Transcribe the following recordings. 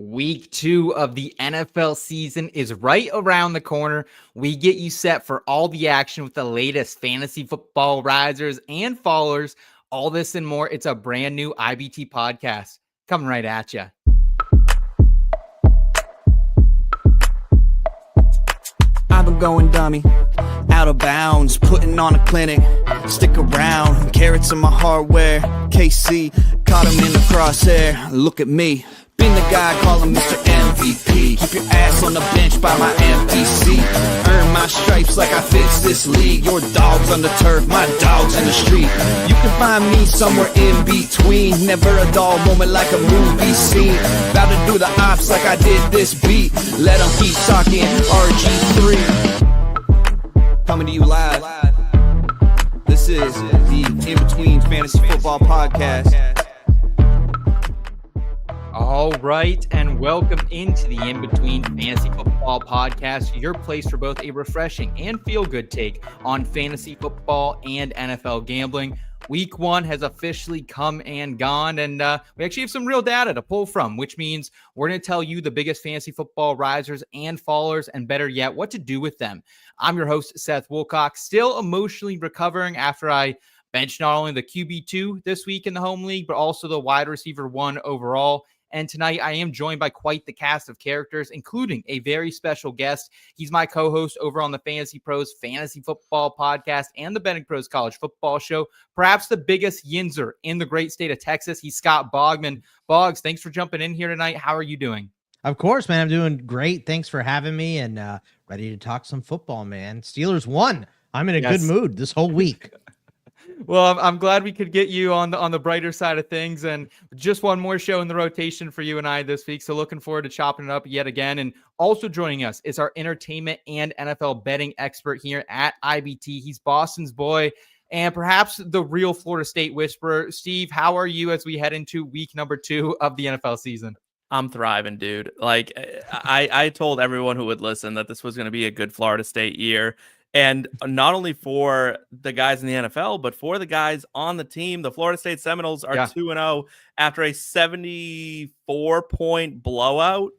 Week 2 of the NFL season is right around the corner. We get you set for all the action with the latest fantasy football risers and fallers. All this and more. It's a brand new IBT podcast coming right at you. I've been going dummy, out of bounds, putting on a clinic. Stick around, carrots in my hardware. KC, caught him in the crosshair. Look at me. Been the guy calling Mr. MVP. Keep your ass on the bench by my empty seat. Earn my stripes like I fix this league. Your dog's on the turf, my dog's in the street. You can find me somewhere in between. Never a dull moment like a movie scene. About to do the ops like I did this beat. Let them keep talking RG3. Coming to you live. This is the In Between Fantasy Football Podcast. All right, and welcome into the In Between Fantasy Football Podcast, your place for both a refreshing and feel-good take on fantasy football and NFL gambling. Week 1 has officially come and gone, and we actually have some real data to pull from, which means we're going to tell you the biggest fantasy football risers and fallers, and better yet, what to do with them. I'm your host, Seth Wilcox, still emotionally recovering after I benched not only the QB2 this week in the home league, but also the wide receiver 1 overall. And tonight I am joined by quite the cast of characters, including a very special guest. He's my co-host over on the FantasyPros Fantasy Football Podcast and the Betting Pros College Football Show. Perhaps the biggest yinzer in the great state of Texas. He's Scott Bogman. Boggs, thanks for jumping in here tonight. How are you doing? Of course, man. I'm doing great. Thanks for having me and ready to talk some football, man. Steelers won. I'm in a good mood this whole week. Well, I'm glad we could get you on the brighter side of things, and just one more show in the rotation for you and I this week. So looking forward to chopping it up yet again. And also joining us is our entertainment and NFL betting expert here at IBT. He's Boston's boy and perhaps the real Florida State whisperer. Steve, how are you as we head into week number 2 of the NFL season? I'm thriving, dude. Like I told everyone who would listen that this was going to be a good Florida State year. And not only for the guys in the NFL, but for the guys on the team. The Florida State Seminoles are 2-0 after a 74-point blowout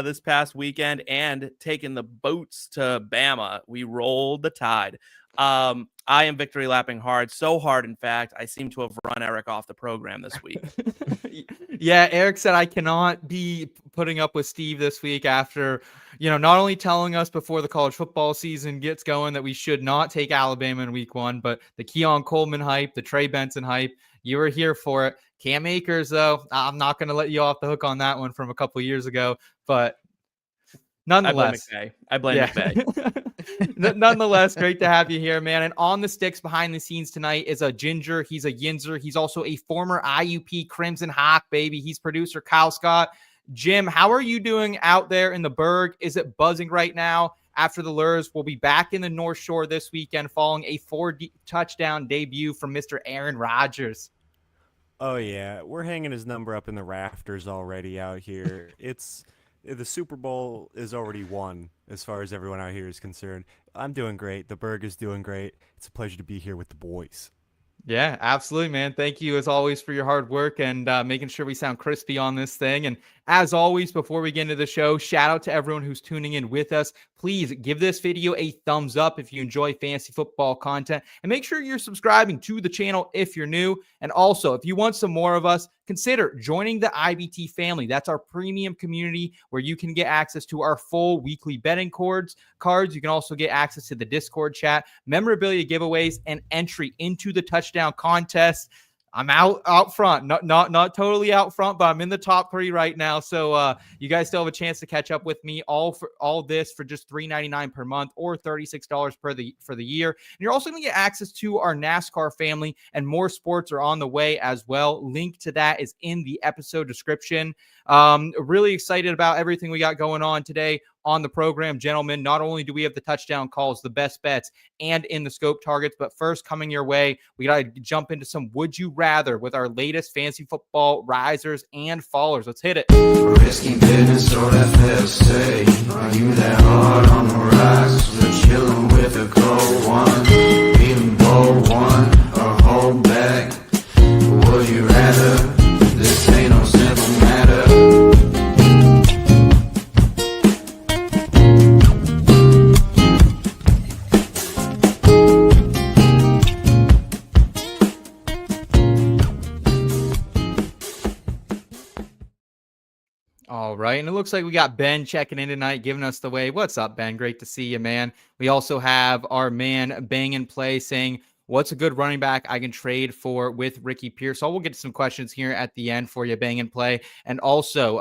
this past weekend and taking the Bouttes to Bama. We rolled the tide. I am victory lapping hard, so hard, in fact, I seem to have run Eric off the program this week. Yeah, Eric said I cannot be putting up with Steve this week after, not only telling us before the college football season gets going that we should not take Alabama in week 1, but the Keon Coleman hype, the Trey Benson hype, you were here for it. Cam Akers, though, I'm not going to let you off the hook on that one from a couple of years ago, but nonetheless. I blame McVay. Nonetheless, great to have you here, man. And on the sticks behind the scenes tonight is a ginger. He's a yinzer. He's also a former IUP Crimson Hawk, baby. He's producer Kyle Scott. Jim, how are you doing out there in the Berg? Is it buzzing right now after the Lurs will be back in the North Shore this weekend following a 4-touchdown debut from Mr. Aaron Rodgers? Oh, yeah. We're hanging his number up in the rafters already out here. The Super Bowl is already won as far as everyone out here is concerned. I'm doing great. The Berg is doing great. It's a pleasure to be here with the boys. Yeah, absolutely, man. Thank you as always for your hard work and making sure we sound crispy on this thing. And as always, before we get into the show, shout out to everyone who's tuning in with us. Please give this video a thumbs up if you enjoy fantasy football content, and make sure you're subscribing to the channel if you're new. And also, if you want some more of us, consider joining the IBT family. That's our premium community where you can get access to our full weekly betting cards. You can also get access to the Discord chat, memorabilia giveaways, and entry into the touchdown contest. I'm out front, not totally out front, but I'm in the top 3 right now. So you guys still have a chance to catch up with me. All this for just $3.99 per month or $36 for the year. And you're also going to get access to our NASCAR family, and more sports are on the way as well. Link to that is in the episode description. Really excited about everything we got going on today on the program, gentlemen. Not only do we have the touchdown calls, the best bets, and in the scope targets, but first, coming your way, we got to jump into some Would You Rather with our latest fantasy football risers and fallers. Let's hit it. Risking business or that fair say. Are you that hard on the rise? We're chilling with a cold one. Even bold one or hold back. Would you rather? This ain't no simple matter. All right. And it looks like we got Ben checking in tonight, giving us the way. What's up, Ben? Great to see you, man. We also have our man Bang and Play saying, what's a good running back I can trade for with Ricky Pearsall? We'll get to some questions here at the end for you, Bang and Play. And also,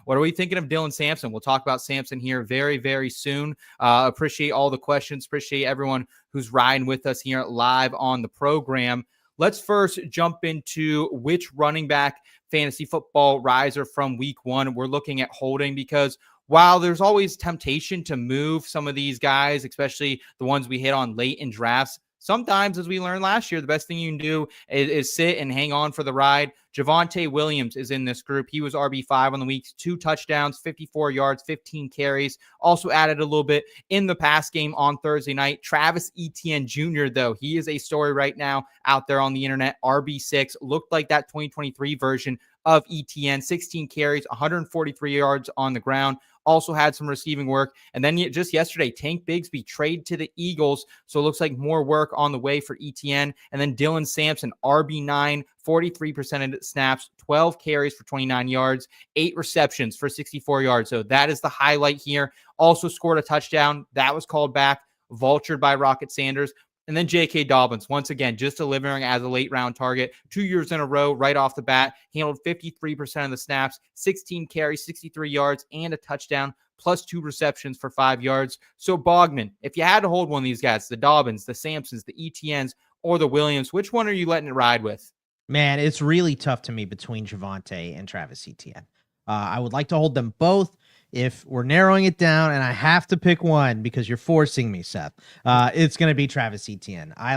what are we thinking of Dylan Sampson? We'll talk about Sampson here very, very soon. Appreciate all the questions. Appreciate everyone who's riding with us here live on the program. Let's first jump into which running back fantasy football riser from week 1 we're looking at holding, because while there's always temptation to move some of these guys, especially the ones we hit on late in drafts, sometimes, as we learned last year, the best thing you can do is sit and hang on for the ride. Javonte Williams is in this group. He was RB5 on the week, 2 touchdowns, 54 yards, 15 carries. Also added a little bit in the pass game on Thursday night. Travis Etienne Jr., though, he is a story right now out there on the internet. RB6, looked like that 2023 version of Etienne. 16 carries, 143 yards on the ground. Also had some receiving work. And then just yesterday, Tank Bigsby traded to the Eagles. So it looks like more work on the way for Etienne. And then Dylan Sampson, RB9, 43% of snaps, 12 carries for 29 yards, 8 receptions for 64 yards. So that is the highlight here. Also scored a touchdown. That was called back, vultured by Rocket Sanders. And then J.K. Dobbins, once again, just delivering as a late round target 2 years in a row right off the bat. Handled 53% of the snaps, 16 carries, 63 yards, and a touchdown, plus 2 receptions for 5 yards. So Bogman, if you had to hold one of these guys, the Dobbins, the Sampsons, the Etiennes, or the Williams, which one are you letting it ride with? Man, it's really tough to me between Javonte and Travis Etienne. I would like to hold them both. If we're narrowing it down and I have to pick one because you're forcing me, Seth, it's going to be Travis Etienne. I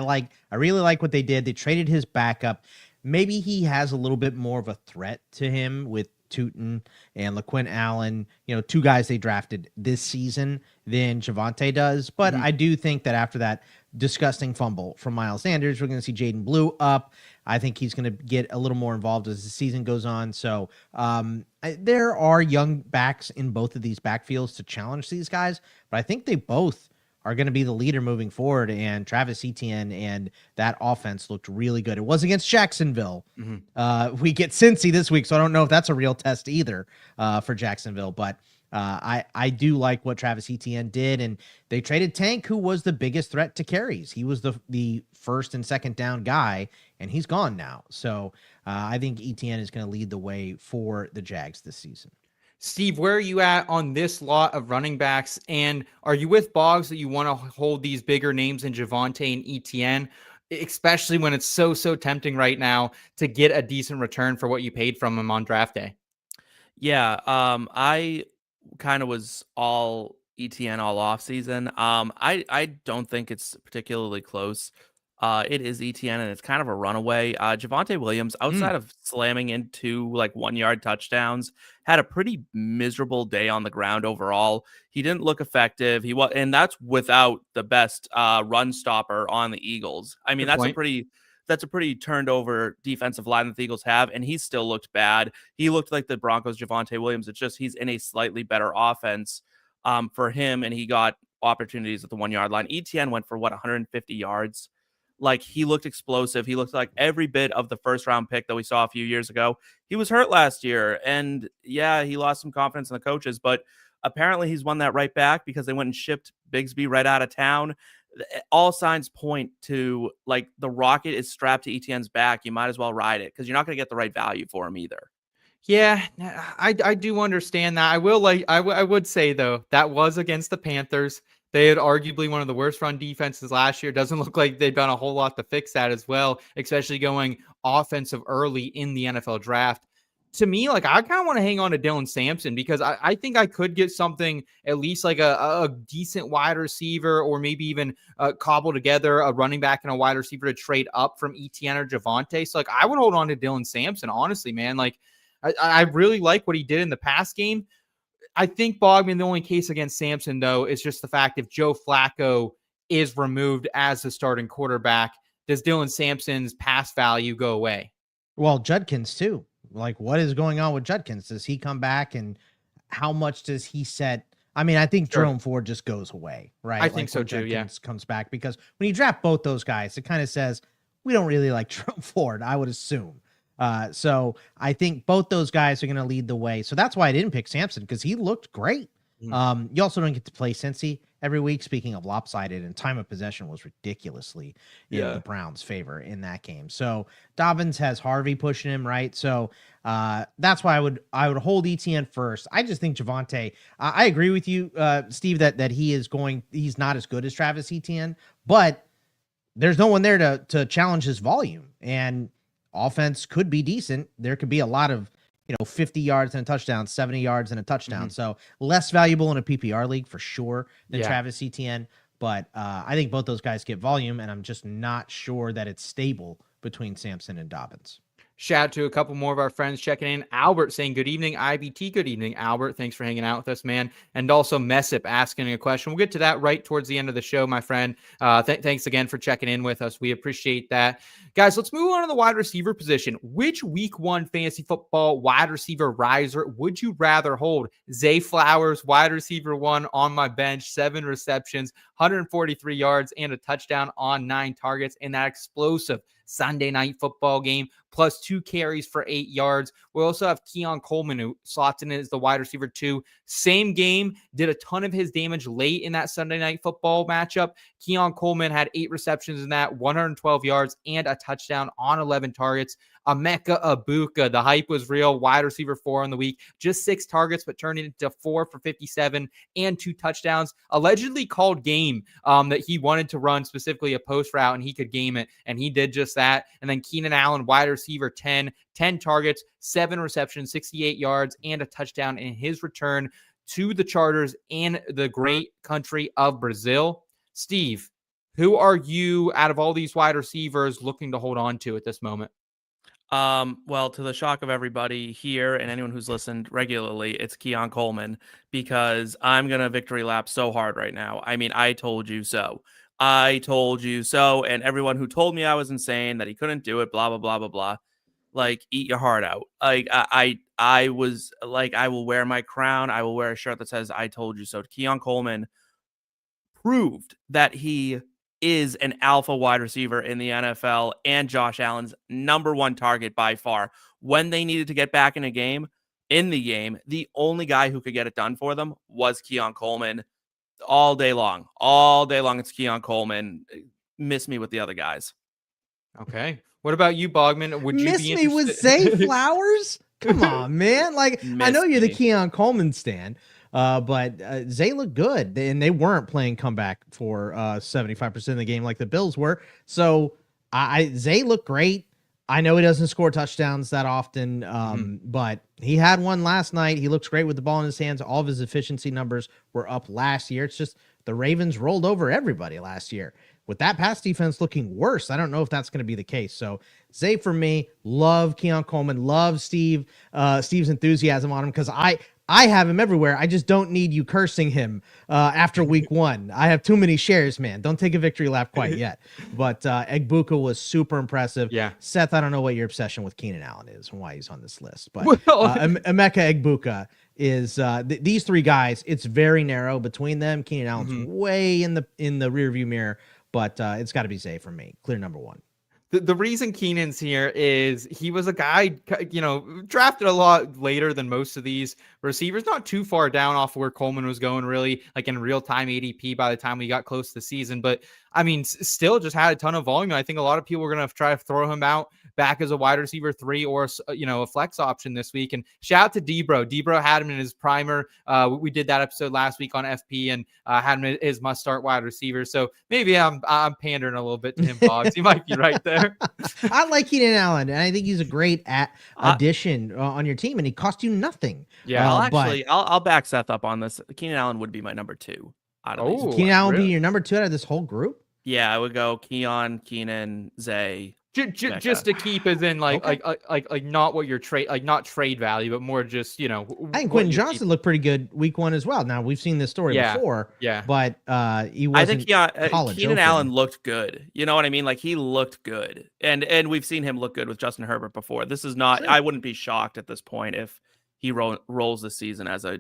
really like what they did. They traded his backup. Maybe he has a little bit more of a threat to him with Tootin and LaQuint Allen, 2 guys they drafted this season than Javonte does. But I do think that after that disgusting fumble from Miles Sanders, we're going to see Jaden Blue up. I think he's going to get a little more involved as the season goes on. So there are young backs in both of these backfields to challenge these guys, but I think they both are going to be the leader moving forward. And Travis Etienne and that offense looked really good. It was against Jacksonville. We get Cincy this week, so I don't know if that's a real test either for Jacksonville, but I do like what Travis Etienne did, and they traded Tank, who was the biggest threat to carries. He was the first and second down guy, and he's gone now. So I think Etienne is going to lead the way for the Jags this season. Steve, where are you at on this lot of running backs? And are you with Boggs that you want to hold these bigger names in Javonte and Etienne, especially when it's so tempting right now to get a decent return for what you paid from him on draft day? Yeah, I kind of was all ETN all off season. I don't think it's particularly close. It is ETN and it's kind of a runaway. Javonte Williams, outside of slamming into like 1-yard touchdowns, had a pretty miserable day on the ground overall. He didn't look effective. And that's without the best run stopper on the Eagles. I mean, that's a pretty turned over defensive line that the Eagles have, and he still looked bad. He looked like the Broncos' Javonte Williams. It's just he's in a slightly better offense for him, and he got opportunities at the 1-yard line. ETN went for 150 yards. Like, he looked explosive. He looked like every bit of the first-round pick that we saw a few years ago. He was hurt last year, and yeah, he lost some confidence in the coaches, but apparently he's won that right back because they went and shipped Bigsby right out of town. All signs point to, like, the rocket is strapped to Etienne's back. You might as well ride it because you're not going to get the right value for him either. Yeah, I do understand that. I would say, though, that was against the Panthers. They had arguably one of the worst run defenses last year. Doesn't look like they've done a whole lot to fix that as well, especially going offensive early in the NFL draft. To me, like, I kind of want to hang on to Dylan Sampson because I think I could get something, at least like a decent wide receiver, or maybe even cobble together a running back and a wide receiver to trade up from Etienne or Javonte. So, like, I would hold on to Dylan Sampson, honestly, man. Like, I really like what he did in the pass game. I think, Bogman, the only case against Sampson, though, is just the fact if Joe Flacco is removed as the starting quarterback, does Dylan Sampson's pass value go away? Well, Judkins, too. Like, what is going on with Judkins? Does he come back, and how much does he set? I mean, I think Jerome Ford just goes away, right? I think so, too, Judkins comes back, because when you draft both those guys, it kind of says, we don't really like Jerome Ford, I would assume. So I think both those guys are going to lead the way. So that's why I didn't pick Sampson, because he looked great. You also don't get to play Cincy every week. Speaking of lopsided, and time of possession was ridiculously in the Browns' favor in that game. So Dobbins has Harvey pushing him, right? So that's why I would hold ETN first. I just think Javonte. I agree with you, Steve, that he's not as good as Travis Etienne, but there's no one there to challenge his volume, and offense could be decent. There could be a lot of 50 yards and a touchdown, 70 yards and a touchdown. So less valuable in a PPR league for sure than Travis Etienne. But I think both those guys get volume, and I'm just not sure that it's stable between Sampson and Dobbins. Shout out to a couple more of our friends checking in. Albert saying, good evening. IBT, good evening, Albert. Thanks for hanging out with us, man. And also Messip asking a question. We'll get to that right towards the end of the show, my friend. Thanks again for checking in with us. We appreciate that. Guys, let's move on to the wide receiver position. Which week 1 fantasy football wide receiver riser would you rather hold? Zay Flowers, wide receiver 1 on my bench, 7 receptions, 143 yards, and a touchdown on 9 targets in that explosive Sunday night football game, plus 2 carries for 8 yards. We also have Keon Coleman, who slots in as the wide receiver 2. Same game, did a ton of his damage late in that Sunday night football matchup. Keon Coleman had 8 receptions in that, 112 yards, and a touchdown on 11 targets. Emeka Egbuka, the hype was real, wide receiver 4 on the week. Just 6 targets, but turned it into 4 for 57 and 2 touchdowns. Allegedly called game that he wanted to run specifically a post route, and he could game it, and he did just that. And then Keenan Allen, wide receiver 10 targets, 7 receptions, 68 yards, and a touchdown in his return to the Chargers in the great country of Brazil. Steve, who are you out of all these wide receivers looking to hold on to at this moment? Well, to the shock of everybody here and anyone who's listened regularly, it's Keon Coleman, because I'm going to victory lap so hard right now. I mean, I told you so. I told you so. And everyone who told me I was insane, that he couldn't do it, blah, blah, blah, blah, blah. Like, eat your heart out. Like, I was like, I will wear my crown. I will wear a shirt that says, I told you so. Keon Coleman proved that he is an alpha wide receiver in the NFL and Josh Allen's number 1 target by far. When they needed to get back in the game, the only guy who could get it done for them was Keon Coleman. All day long, it's Keon Coleman. Miss me with the other guys. Okay. What about you, Bogman? Would you Miss be me with Zay Flowers? Come on, man. Like, I know you're the Keon Coleman stan, but Zay looked good, and they weren't playing comeback for 75% of the game like the Bills were. So Zay looked great. I know he doesn't score touchdowns that often, but he had one last night. He looks great with the ball in his hands. All of his efficiency numbers were up last year. It's just the Ravens rolled over everybody last year. With that pass defense looking worse, I don't know if that's going to be the case. So Zay for me, love Keon Coleman, love Steve's enthusiasm on him, because I have him everywhere. I just don't need you cursing him after week 1. I have too many shares, man. Don't take a victory lap quite yet. But Egbuka was super impressive. Yeah. Seth, I don't know what your obsession with Keenan Allen is and why he's on this list. But Emeka Egbuka is these 3 guys. It's very narrow between them. Keenan Allen's way in the rearview mirror, but it's got to be Zay for me. Clear number 1. The reason Keenan's here is he was a guy, drafted a lot later than most of these receivers, not too far down off where Coleman was going, really, like in real-time ADP by the time we got close to the season. But, I mean, still just had a ton of volume. I think a lot of people were going to try to throw him out back as a wide receiver 3 or, a flex option this week. And shout out to Debro. Debro had him in his primer. We did that episode last week on FP and had him as must-start wide receiver. So maybe I'm pandering a little bit to him, Boggs. You might be right there. I like Keenan Allen, and I think he's a great addition on your team, and he cost you nothing. Yeah, I'll back Seth up on this. Keenan Allen would be my number 2 out of these. Keenan Allen would be your number 2 out of this whole group? Yeah, I would go Keenan, Zay. Just to keep as in like not what your trade, like not trade value, but more just I think Quentin Johnson looked pretty good week 1 as well. Now we've seen this story before, but he wasn't. I think Keenan Allen looked good. You know what I mean? Like, he looked good, and we've seen him look good with Justin Herbert before. This is not. Sure. I wouldn't be shocked at this point if he rolls this season as a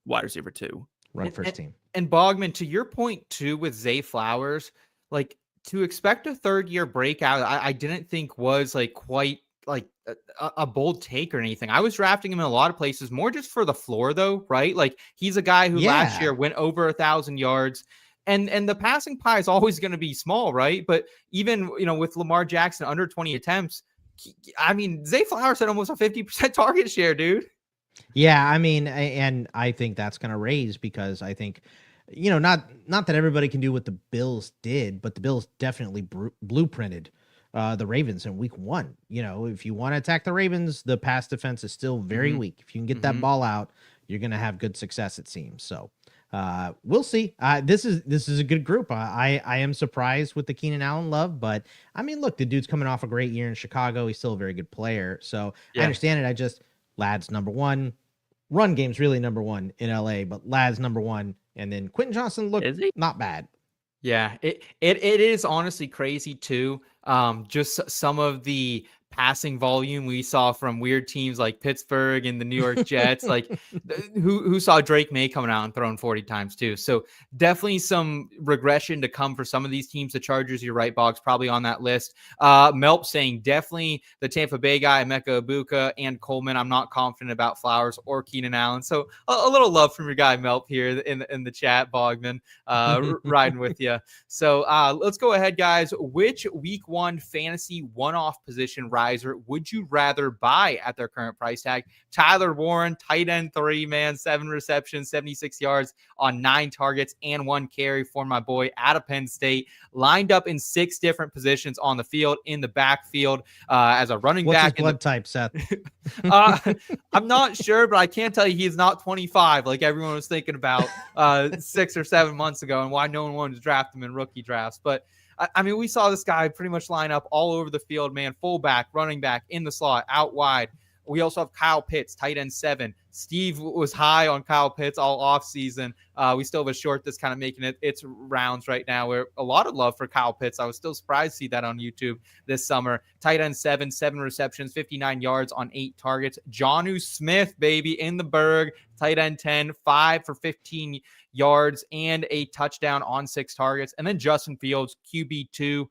wide receiver 2. Run first team. And Bogman, to your point too, with Zay Flowers, like, to expect a 3rd-year breakout, I didn't think was like quite like a bold take or anything. I was drafting him in a lot of places, more just for the floor though, right? Like he's a guy who last year went over 1,000 yards. And the passing pie is always going to be small, right? But even, with Lamar Jackson under 20 attempts, I mean, Zay Flowers had almost a 50% target share, dude. Yeah, I mean, and I think that's going to raise because I think, not that everybody can do what the Bills did, but the Bills definitely blueprinted the Ravens in week 1. If you want to attack the Ravens, the pass defense is still very weak. If you can get that ball out, you're going to have good success, it seems. So we'll see. This is a good group. I am surprised with the Keenan Allen love, but I mean, look, the dude's coming off a great year in Chicago. He's still a very good player. So I understand it. Ladd's number 1. Run game's really number 1 in LA, but Ladd's number 1. And then Quentin Johnson looked not bad. Yeah, it is honestly crazy too. Just some of the passing volume we saw from weird teams like Pittsburgh and the New York Jets, like who saw Drake May coming out and throwing 40 times too. So definitely some regression to come for some of these teams. The Chargers, you're right, Boggs, probably on that list. Melp saying definitely the Tampa Bay guy, Emeka Ibuka and Coleman. I'm not confident about Flowers or Keenan Allen. So a little love from your guy Melp here in the chat, Bogman, riding with you. So let's go ahead, guys. Which week 1 fantasy one-off position riser would you rather buy at their current price tag? Tyler Warren, tight end 3, man, 7 receptions, 76 yards on 9 targets and 1 carry for my boy out of Penn State, lined up in 6 different positions on the field, in the backfield as a running What's back. His blood type, Seth? I'm not sure, but I can tell you he's not 25 like everyone was thinking about 6 or 7 months ago, and why no one wanted to draft him in rookie drafts. But I mean, we saw this guy pretty much line up all over the field, man. Fullback, running back, in the slot, out wide. We also have Kyle Pitts, tight end 7. Steve was high on Kyle Pitts all offseason. We still have a short that's kind of making its rounds right now, where a lot of love for Kyle Pitts. I was still surprised to see that on YouTube this summer. Tight end 7, 7 receptions, 59 yards on 8 targets. Jonnu Smith, baby, in the Berg, tight end 10, 5 for 15 yards and a touchdown on 6 targets. And then Justin Fields, QB2,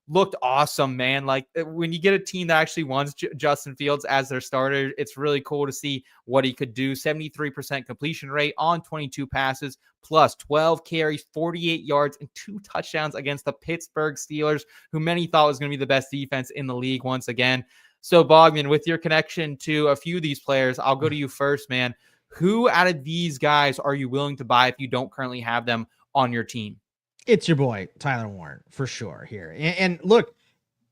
looked awesome, man. Like when you get a team that actually wants Justin Fields as their starter, it's really cool to see what he could do. 73% completion rate on 22 passes, plus 12 carries, 48 yards, and 2 touchdowns against the Pittsburgh Steelers, who many thought was going to be the best defense in the league once again. So Bogman, with your connection to a few of these players, I'll go to you first, man. Who out of these guys are you willing to buy if you don't currently have them on your team? It's your boy, Tyler Warren, for sure here. And look,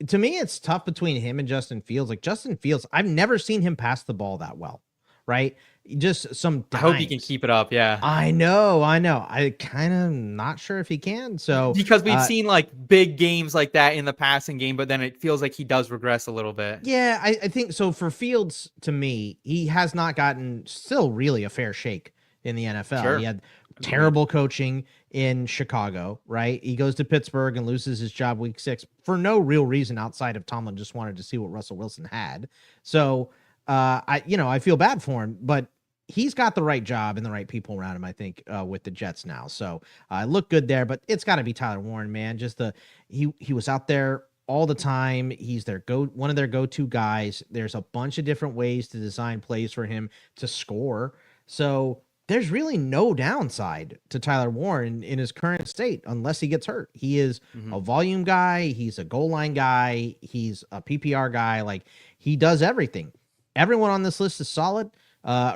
to me, it's tough between him and Justin Fields. Like Justin Fields, I've never seen him pass the ball that well, right? Just some dimes. I hope he can keep it up, yeah. I know. I kind of not sure if he can. So because we've seen like big games like that in the passing game, but then it feels like he does regress a little bit. Yeah, I think so. For Fields, to me, he has not gotten still really a fair shake in the NFL. Sure. He had terrible coaching in Chicago, right? He goes to Pittsburgh and loses his job week 6 for no real reason outside of Tomlin just wanted to see what Russell Wilson had. So I feel bad for him, but he's got the right job and the right people around him, I think, with the Jets now. So look good there, but it's got to be Tyler Warren, man. Just he was out there all the time. He's one of their go-to guys. There's a bunch of different ways to design plays for him to score. So there's really no downside to Tyler Warren in his current state unless he gets hurt. He is a volume guy. He's a goal line guy. He's a PPR guy. Like he does everything. Everyone on this list is solid.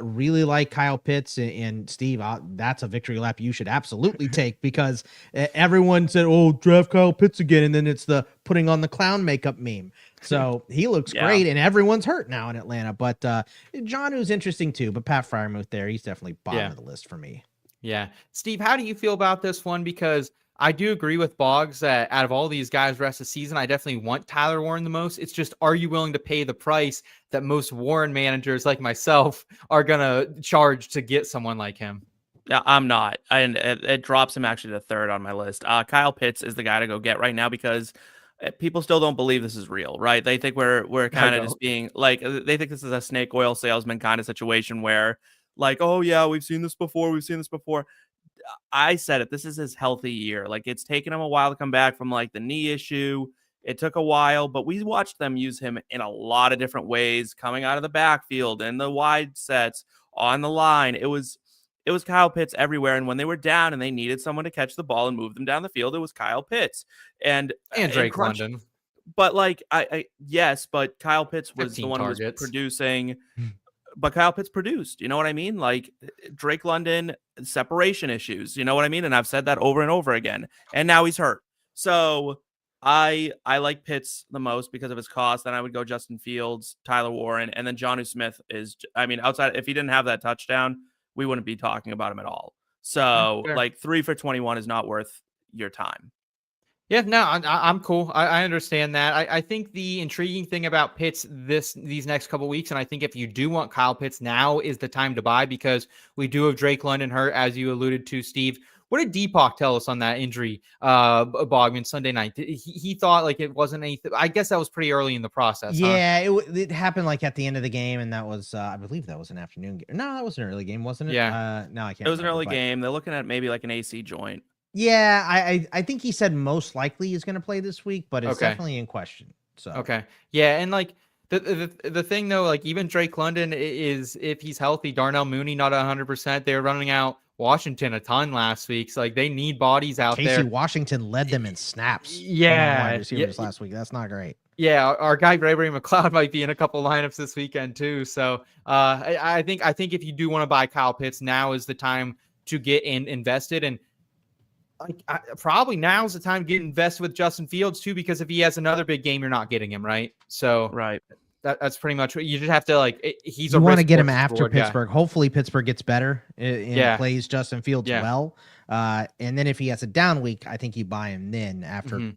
Really like Kyle Pitts and Steve. That's a victory lap you should absolutely take because everyone said, "Oh, draft Kyle Pitts again," and then it's the putting on the clown makeup meme. So he looks great, and everyone's hurt now in Atlanta. But Jonnu's interesting too. But Pat Freiermuth there, he's definitely bottom of the list for me. Yeah, Steve, how do you feel about this one? Because I do agree with Boggs that out of all these guys rest of the season, I definitely want Tyler Warren the most. It's just, are you willing to pay the price that most Warren managers like myself are going to charge to get someone like him? Yeah, I'm not. And it drops him actually to 3rd on my list. Kyle Pitts is the guy to go get right now because people still don't believe this is real, right? They think we're kind of just being like, they think this is a snake oil salesman kind of situation where like, oh yeah, we've seen this before. I said it. This is his healthy year. Like it's taken him a while to come back from like the knee issue. It took a while, but we watched them use him in a lot of different ways, coming out of the backfield and the wide sets on the line. It was Kyle Pitts everywhere. And when they were down and they needed someone to catch the ball and move them down the field, it was Kyle Pitts and Drake London. But like, yes, but Kyle Pitts was the one targets. who was producing. But Kyle Pitts produced, you know what I mean? Like Drake London, separation issues, you know what I mean? And I've said that over and over again. And now he's hurt. So I like Pitts the most because of his cost. Then I would go Justin Fields, Tyler Warren, and then Jonnu Smith is, I mean, outside, if he didn't have that touchdown, we wouldn't be talking about him at all. So like 3 for 21 is not worth your time. Yeah, no, I'm cool. I understand that. I think the intriguing thing about Pitts these next couple weeks, and I think if you do want Kyle Pitts, now is the time to buy because we do have Drake London hurt, as you alluded to, Steve. What did Deepak tell us on that injury, Bogman, Sunday night? He thought like it wasn't anything. I guess that was pretty early in the process. Yeah, it happened like at the end of the game, and that was, I believe that was an afternoon game. No, that was an early game, wasn't it? Yeah. No, I can't. It was an early game. They're looking at maybe like an AC joint. Yeah, I think he said most likely he's going to play this week, but it's definitely in question. So okay, yeah, and like the thing though, like even Drake London is, if he's healthy, Darnell Mooney not 100%. They're running out Washington a ton last week, so like they need bodies out there. Casey Washington led them in snaps. Yeah, last week. That's not great. Yeah, our guy Gregory McLeod might be in a couple lineups this weekend too. So I think if you do want to buy Kyle Pitts, now is the time to get invested. And like probably now's the time to get invested with Justin Fields too, because if he has another big game, you're not getting him, right? So right, that's pretty much what you just have to like. You want to get him after Pittsburgh. Yeah. Hopefully Pittsburgh gets better and plays Justin Fields well. And then if he has a down week, I think you buy him then after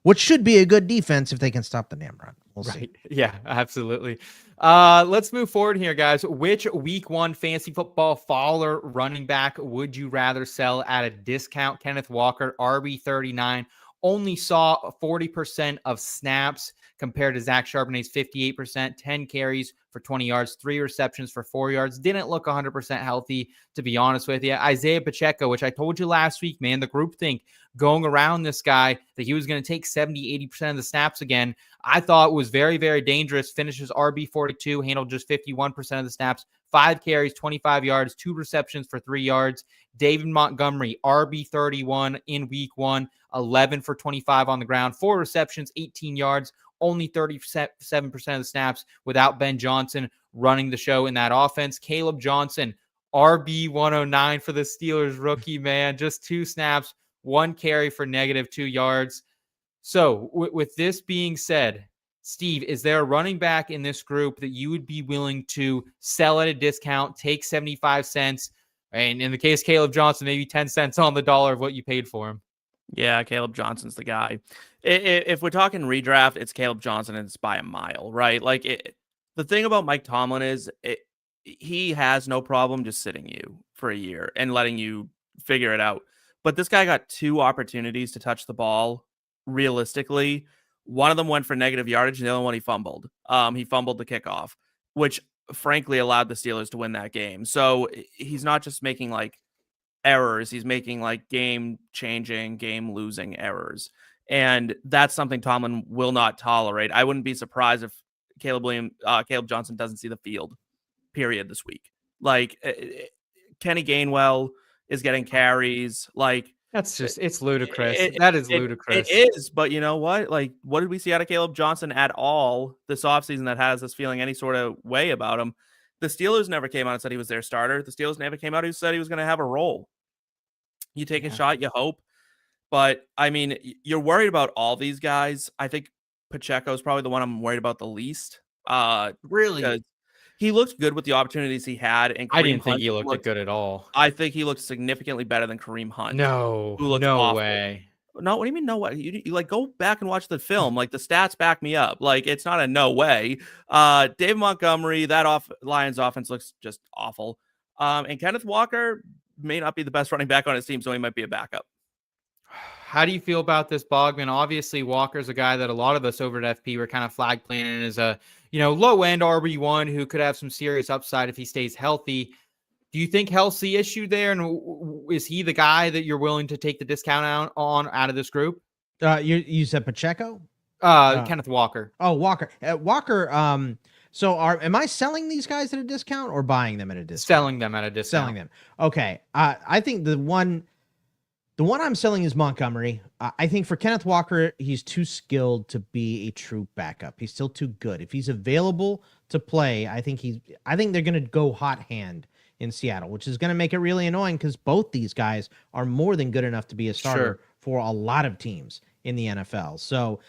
what should be a good defense if they can stop the damn run. We'll see. Yeah, absolutely. Let's move forward here, guys. Which week 1 fantasy football faller running back would you rather sell at a discount? Kenneth Walker, RB39, only saw 40% of snaps compared to Zach Charbonnet's 58%, 10 carries for 20 yards, 3 receptions for 4 yards. Didn't look 100% healthy, to be honest with you. Isaiah Pacheco, which I told you last week, man, the groupthink going around this guy that he was going to take 70, 80% of the snaps again. I thought it was very, very dangerous. Finishes RB42, handled just 51% of the snaps, 5 carries, 25 yards, 2 receptions for 3 yards. David Montgomery, RB31 in week 1, 11 for 25 on the ground, 4 receptions, 18 yards, only 37% of the snaps without Ben Johnson running the show in that offense. Caleb Johnson, RB109 for the Steelers rookie, man, just 2 snaps, 1 carry for -2 yards. So with this being said, Steve, is there a running back in this group that you would be willing to sell at a discount, take 75 cents, and in the case of Caleb Johnson, maybe 10 cents on the dollar of what you paid for him? Yeah, Caleb Johnson's the guy. If we're talking redraft, it's Caleb Johnson, and it's by a mile, right? Like the thing about Mike Tomlin is he has no problem just sitting you for a year and letting you figure it out. But this guy got 2 opportunities to touch the ball realistically. One of them went for negative yardage, and the other one he fumbled. He fumbled the kickoff, which frankly allowed the Steelers to win that game. So he's not just making like errors, he's making like game-changing, game-losing errors. And that's something Tomlin will not tolerate. I wouldn't be surprised if Caleb Johnson doesn't see the field, period, this week. Like Kenny Gainwell is getting carries. Like that's just, it's ludicrous. That is ludicrous. It is, but you know what? Like, what did we see out of Caleb Johnson at all this offseason that has us feeling any sort of way about him? The Steelers never came out and said he was their starter. The Steelers never came out and said he was going to have a role. You take a shot, you hope. But, I mean, you're worried about all these guys. I think Pacheco is probably the one I'm worried about the least. Really? He looked good with the opportunities he had. And I didn't think he looked good at all. I think he looked significantly better than Kareem Hunt. No way. No, what do you mean no way? You like go back and watch the film. Like the stats back me up. Like it's not a no way. David Montgomery, that Lions offense looks just awful. And Kenneth Walker may not be the best running back on his team, so he might be a backup. How do you feel about this, Bogman? Obviously, Walker's a guy that a lot of us over at FP were kind of flag planning as a, low end RB1 who could have some serious upside if he stays healthy. Do you think health's the issue there? And is he the guy that you're willing to take the discount out of this group? You said Pacheco? Kenneth Walker. Oh, Walker. Walker. So am I selling these guys at a discount or buying them at a discount? Selling them at a discount. Selling them. Okay. I think the one I'm selling is Montgomery. I think for Kenneth Walker, he's too skilled to be a true backup. He's still too good. If he's available to play, I think they're going to go hot hand in Seattle, which is going to make it really annoying because both these guys are more than good enough to be a starter for a lot of teams in the NFL. So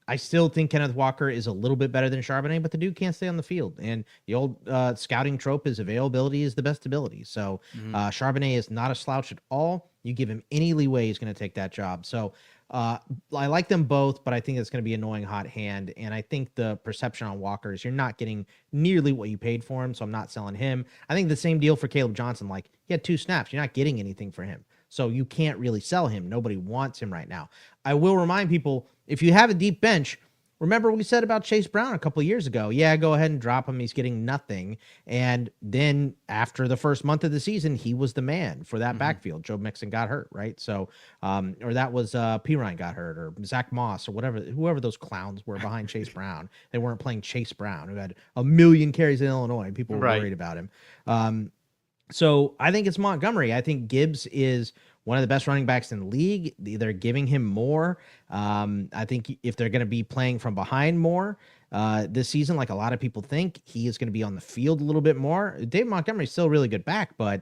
I still think Kenneth Walker is a little bit better than Charbonnet, but the dude can't stay on the field. And the old scouting trope is availability is the best ability. So Charbonnet is not a slouch at all. You give him any leeway, he's going to take that job. So I like them both, but I think it's going to be annoying hot hand. And I think the perception on Walker is you're not getting nearly what you paid for him, so I'm not selling him. I think the same deal for Caleb Johnson. Like, he had 2 snaps. You're not getting anything for him. So you can't really sell him. Nobody wants him right now. I will remind people, if you have a deep bench, remember what we said about Chase Brown a couple of years ago. Yeah, go ahead and drop him. He's getting nothing. And then after the first month of the season, he was the man for that backfield. Joe Mixon got hurt, right? So, or that was P. Ryan got hurt, or Zach Moss, or whoever those clowns were behind Chase Brown. They weren't playing Chase Brown, who had 1 million carries in Illinois. People were worried about him. So I think it's Montgomery. I think Gibbs is one of the best running backs in the league. They're giving him more. I think if they're going to be playing from behind more this season, like a lot of people think, he is going to be on the field a little bit more. Dave Montgomery's still a really good back, but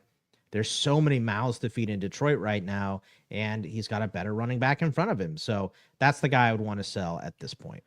there's so many mouths to feed in Detroit right now, and he's got a better running back in front of him. So that's the guy I would want to sell at this point.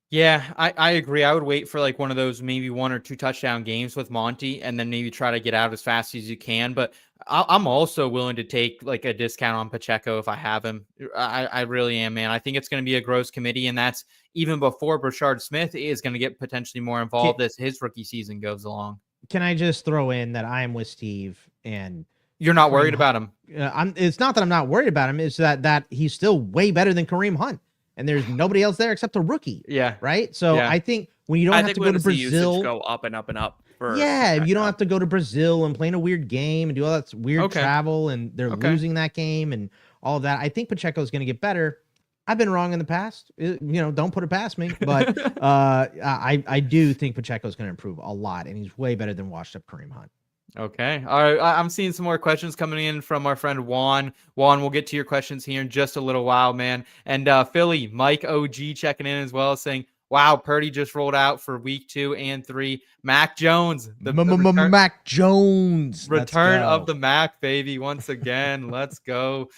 Yeah, I agree. I would wait for like one of those maybe 1 or 2 touchdown games with Monty and then maybe try to get out as fast as you can. But I'm also willing to take like a discount on Pacheco if I have him. I really am, man. I think it's going to be a gross committee, and that's even before Brashard Smith is going to get potentially more involved as his rookie season goes along. Can I just throw in that I am with Steve, and you're not worried about him? It's not that I'm not worried about him. It's that he's still way better than Kareem Hunt. And there's nobody else there except a rookie. Yeah. Right. So I think when you don't have to go to Brazil, go up and up and up. You don't have to go to Brazil and play in a weird game and do all that weird travel, and they're losing that game and all of that. I think Pacheco is going to get better. I've been wrong in the past. Don't put it past me, but I do think Pacheco is going to improve a lot, and he's way better than washed up Kareem Hunt. Okay. All right. I'm seeing some more questions coming in from our friend Juwan. Juwan, we'll get to your questions here in just a little while, man. And Philly, Mike OG checking in as well, saying, wow, Purdy just rolled out for week 2 and 3. Mac Jones. Mac Jones. Return of the Mac, baby, once again. Let's go.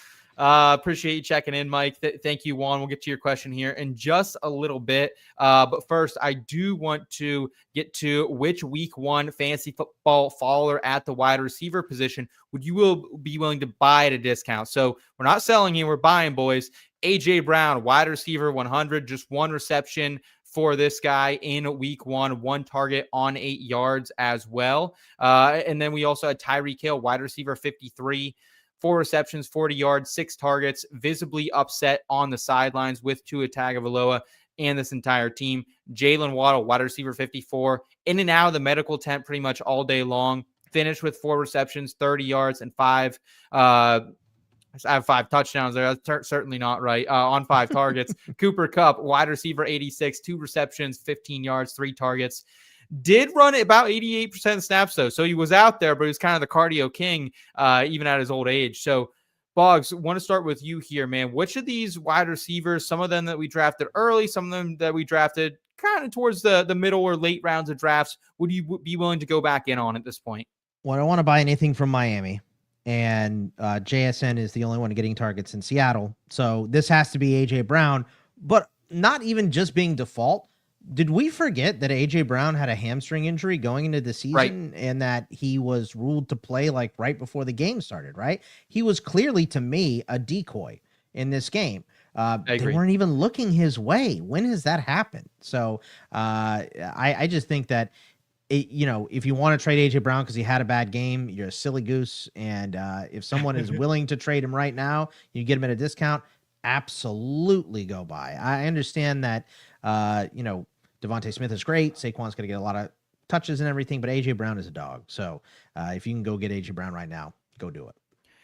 Appreciate you checking in, Mike. Thank you, Juan. We'll get to your question here in just a little bit. But first, I do want to get to which week 1 fantasy football faller at the wide receiver position would you be willing to buy at a discount. So we're not selling here. We're buying, boys. A.J. Brown, wide receiver 100, just 1 reception for this guy in week 1, 1 target on 8 yards as well. And then we also had Tyreek Hill, wide receiver 53. 4 receptions, 40 yards, 6 targets, visibly upset on the sidelines with Tua Tagovailoa and this entire team. Jalen Waddle, wide receiver 54, in and out of the medical tent pretty much all day long. Finished with 4 receptions, 30 yards, and 5. I have 5 touchdowns there. That's certainly not right. On 5 targets. Cooper Kupp, wide receiver 86, 2 receptions, 15 yards, 3 targets. Did run at about 88% snaps, though. So he was out there, but he was kind of the cardio king, even at his old age. So, Boggs, want to start with you here, man. Which of these wide receivers, some of them that we drafted early, some of them that we drafted kind of towards the middle or late rounds of drafts, would you be willing to go back in on at this point? Well, I don't want to buy anything from Miami. And JSN is the only one getting targets in Seattle. So this has to be A.J. Brown, but not even just being default. Did we forget that A.J. Brown had a hamstring injury going into the season and that he was ruled to play like right before the game started, right? He was clearly, to me, a decoy in this game. They weren't even looking his way. When has that happened? So I just think that, if you want to trade A.J. Brown because he had a bad game, you're a silly goose. And if someone is willing to trade him right now, you get him at a discount, absolutely go buy. I understand that, Devontae Smith is great. Saquon's going to get a lot of touches and everything, but A.J. Brown is a dog. So if you can go get A.J. Brown right now, go do it.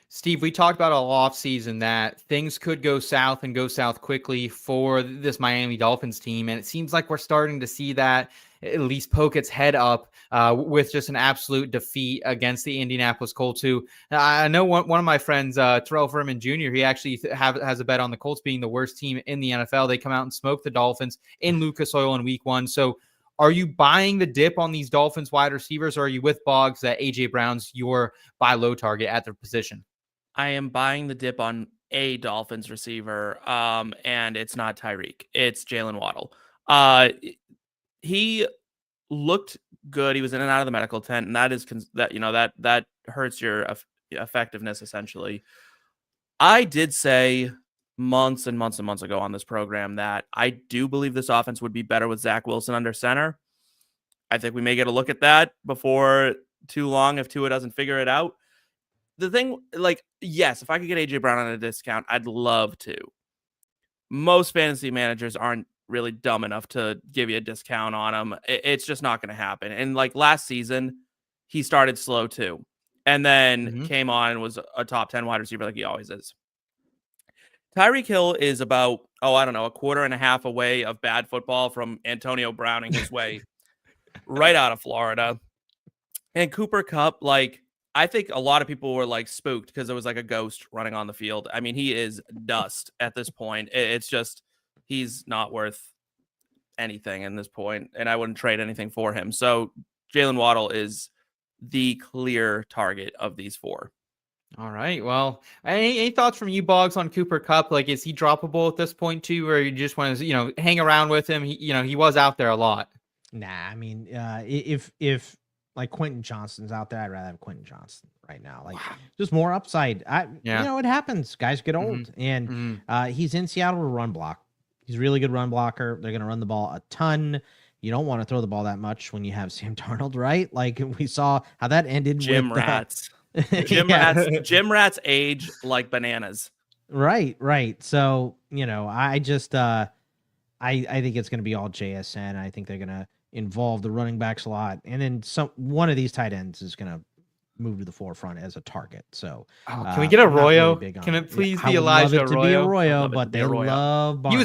Steve, we talked about all offseason that things could go south and go south quickly for this Miami Dolphins team. And it seems like we're starting to see that at least poke its head up with just an absolute defeat against the Indianapolis Colts, who I know one of my friends, Terrell Furman Jr., he actually has a bet on the Colts being the worst team in the NFL. They come out and smoke the Dolphins in Lucas Oil in week 1. So are you buying the dip on these Dolphins wide receivers, or are you with Boggs that A.J. Brown's your buy low target at their position? I am buying the dip on a Dolphins receiver, and it's not Tyreek. It's Jalen Waddle. He looked good. He was in and out of the medical tent, and that hurts your effectiveness essentially. I did say months and months and months ago on this program that I do believe this offense would be better with Zach Wilson under center. I think we may get a look at that before too long if Tua doesn't figure it out. The thing, yes, if I could get A.J. Brown on a discount, I'd love to. Most fantasy managers aren't really dumb enough to give you a discount on him. It's just not going to happen. And last season, he started slow too. And then came on and was a top 10 wide receiver like he always is. Tyreek Hill is about, a quarter and a half away of bad football from Antonio Browning his way right out of Florida. And Cooper Kupp, I think a lot of people were spooked because it was like a ghost running on the field. I mean, he is dust at this point. It's just, he's not worth anything in this point, and I wouldn't trade anything for him. So Jalen Waddle is the clear target of these 4. All right. Well, any thoughts from you, Boggs, on Cooper Kupp? Is he droppable at this point too, or you just want to, hang around with him? He was out there a lot. Nah, I mean, if Quentin Johnston's out there, I'd rather have Quentin Johnston right now. Just more upside. It happens. Guys get old, and he's in Seattle to run block. He's a really good run blocker. They're going to run the ball a ton. You don't want to throw the ball that much when you have Sam Darnold, right? We saw how that ended. Gym rats. Gym rats age like bananas. Right. So, I just, I think it's going to be all JSN. I think they're going to involve the running backs a lot. And then one of these tight ends is going to move to the forefront as a target. So can we get Arroyo? Really can it please be Elijah Arroyo? To be Arroyo, but they love Barner. He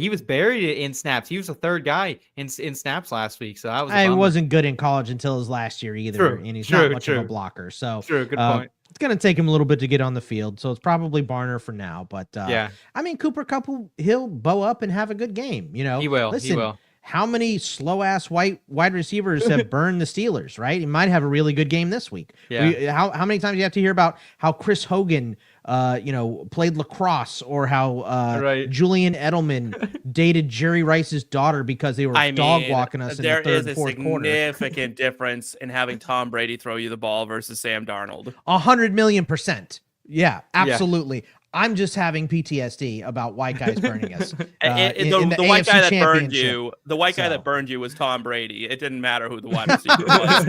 was buried in snaps. He was the third guy in snaps last week. So that was he wasn't good in college until his last year either. And he's not much of a blocker. So good point. It's going to take him a little bit to get on the field. So it's probably Barner for now. But I mean, Cooper Kupp, he'll bow up and have a good game. He will. Listen, he will. How many slow-ass wide receivers have burned the Steelers, right? He might have a really good game this week. Yeah. How many times do you have to hear about how Chris Hogan, played lacrosse, or how Julian Edelman dated Jerry Rice's daughter because they were dog walking us in the third and fourth quarter? There is a significant difference in having Tom Brady throw you the ball versus Sam Darnold. 100,000,000%. Yeah, absolutely. Yeah. I'm just having PTSD about white guys burning us. The white guy that burned you, guy that burned you was Tom Brady. It didn't matter who the wide receiver was.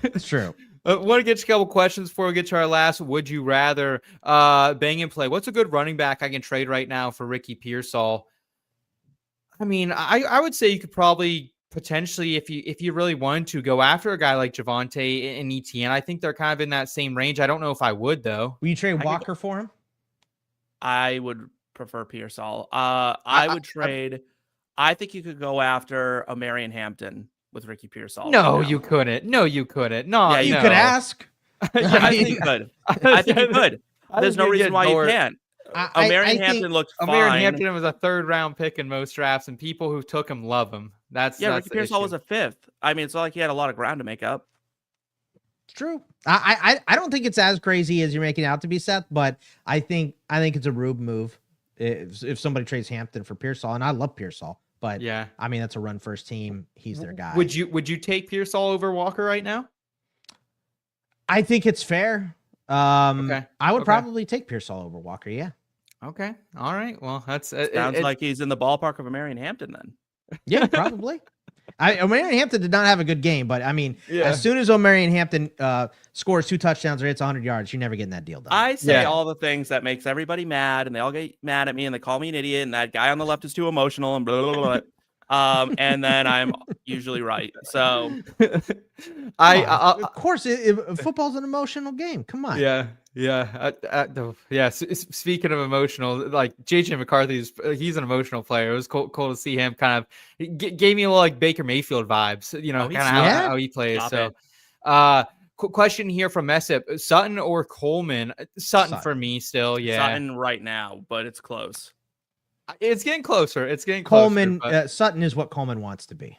It's true. Want to get you a couple questions before we get to our last would you rather bang and play. What's a good running back I can trade right now for Ricky Pearsall? I mean, I would say you could probably potentially, if you really wanted to, go after a guy like Javonte and Etienne. I think they're kind of in that same range. I don't know if I would, though. Will you trade Walker for him? I would prefer Pearsall. I would trade. I think you could go after a Marion Hampton with Ricky Pearsall. No, you couldn't. No, you couldn't. No, yeah, you could ask. I think you could. I think you could. There's no reason why you can't. Marion Hampton looked fine. Marion Hampton was a 3rd round pick in most drafts, and people who took him love him. Ricky Pearsall was a 5th. I mean, it's not like he had a lot of ground to make up. It's true. I don't think it's as crazy as you're making it out to be, Seth, but I think it's a Rube move if somebody trades Hampton for Pearsall, and I love Pearsall, but yeah, I mean that's a run first team. He's their guy. Would you take Pearsall over Walker right now? I think it's fair. Okay. I would probably take Pearsall over Walker. Yeah. Okay. All right. Well, that's sounds like he's in the ballpark of a Marion Hampton then. Yeah, probably. O'Marion Hampton did not have a good game, but I mean, as soon as O'Marion Hampton scores 2 touchdowns or hits 100 yards, you're never getting that deal done. I say all the things that makes everybody mad, and they all get mad at me, and they call me an idiot, and that guy on the left is too emotional, and blah, blah, blah, blah. And then I'm usually right. So Of course, football's an emotional game. Come on. Yeah, yeah, yeah. Speaking of emotional, like JJ McCarthy he's an emotional player. It was cool to see him kind of gave me a little like Baker Mayfield vibes, you know, Oh, he's kind of yeah? how he plays. Stop So, it. question here from Messip: Sutton or Coleman? Sutton for Sutton. me still. Yeah, Sutton right now, but it's close. it's getting closer. It's getting Coleman, closer. But Sutton is what Coleman wants to be.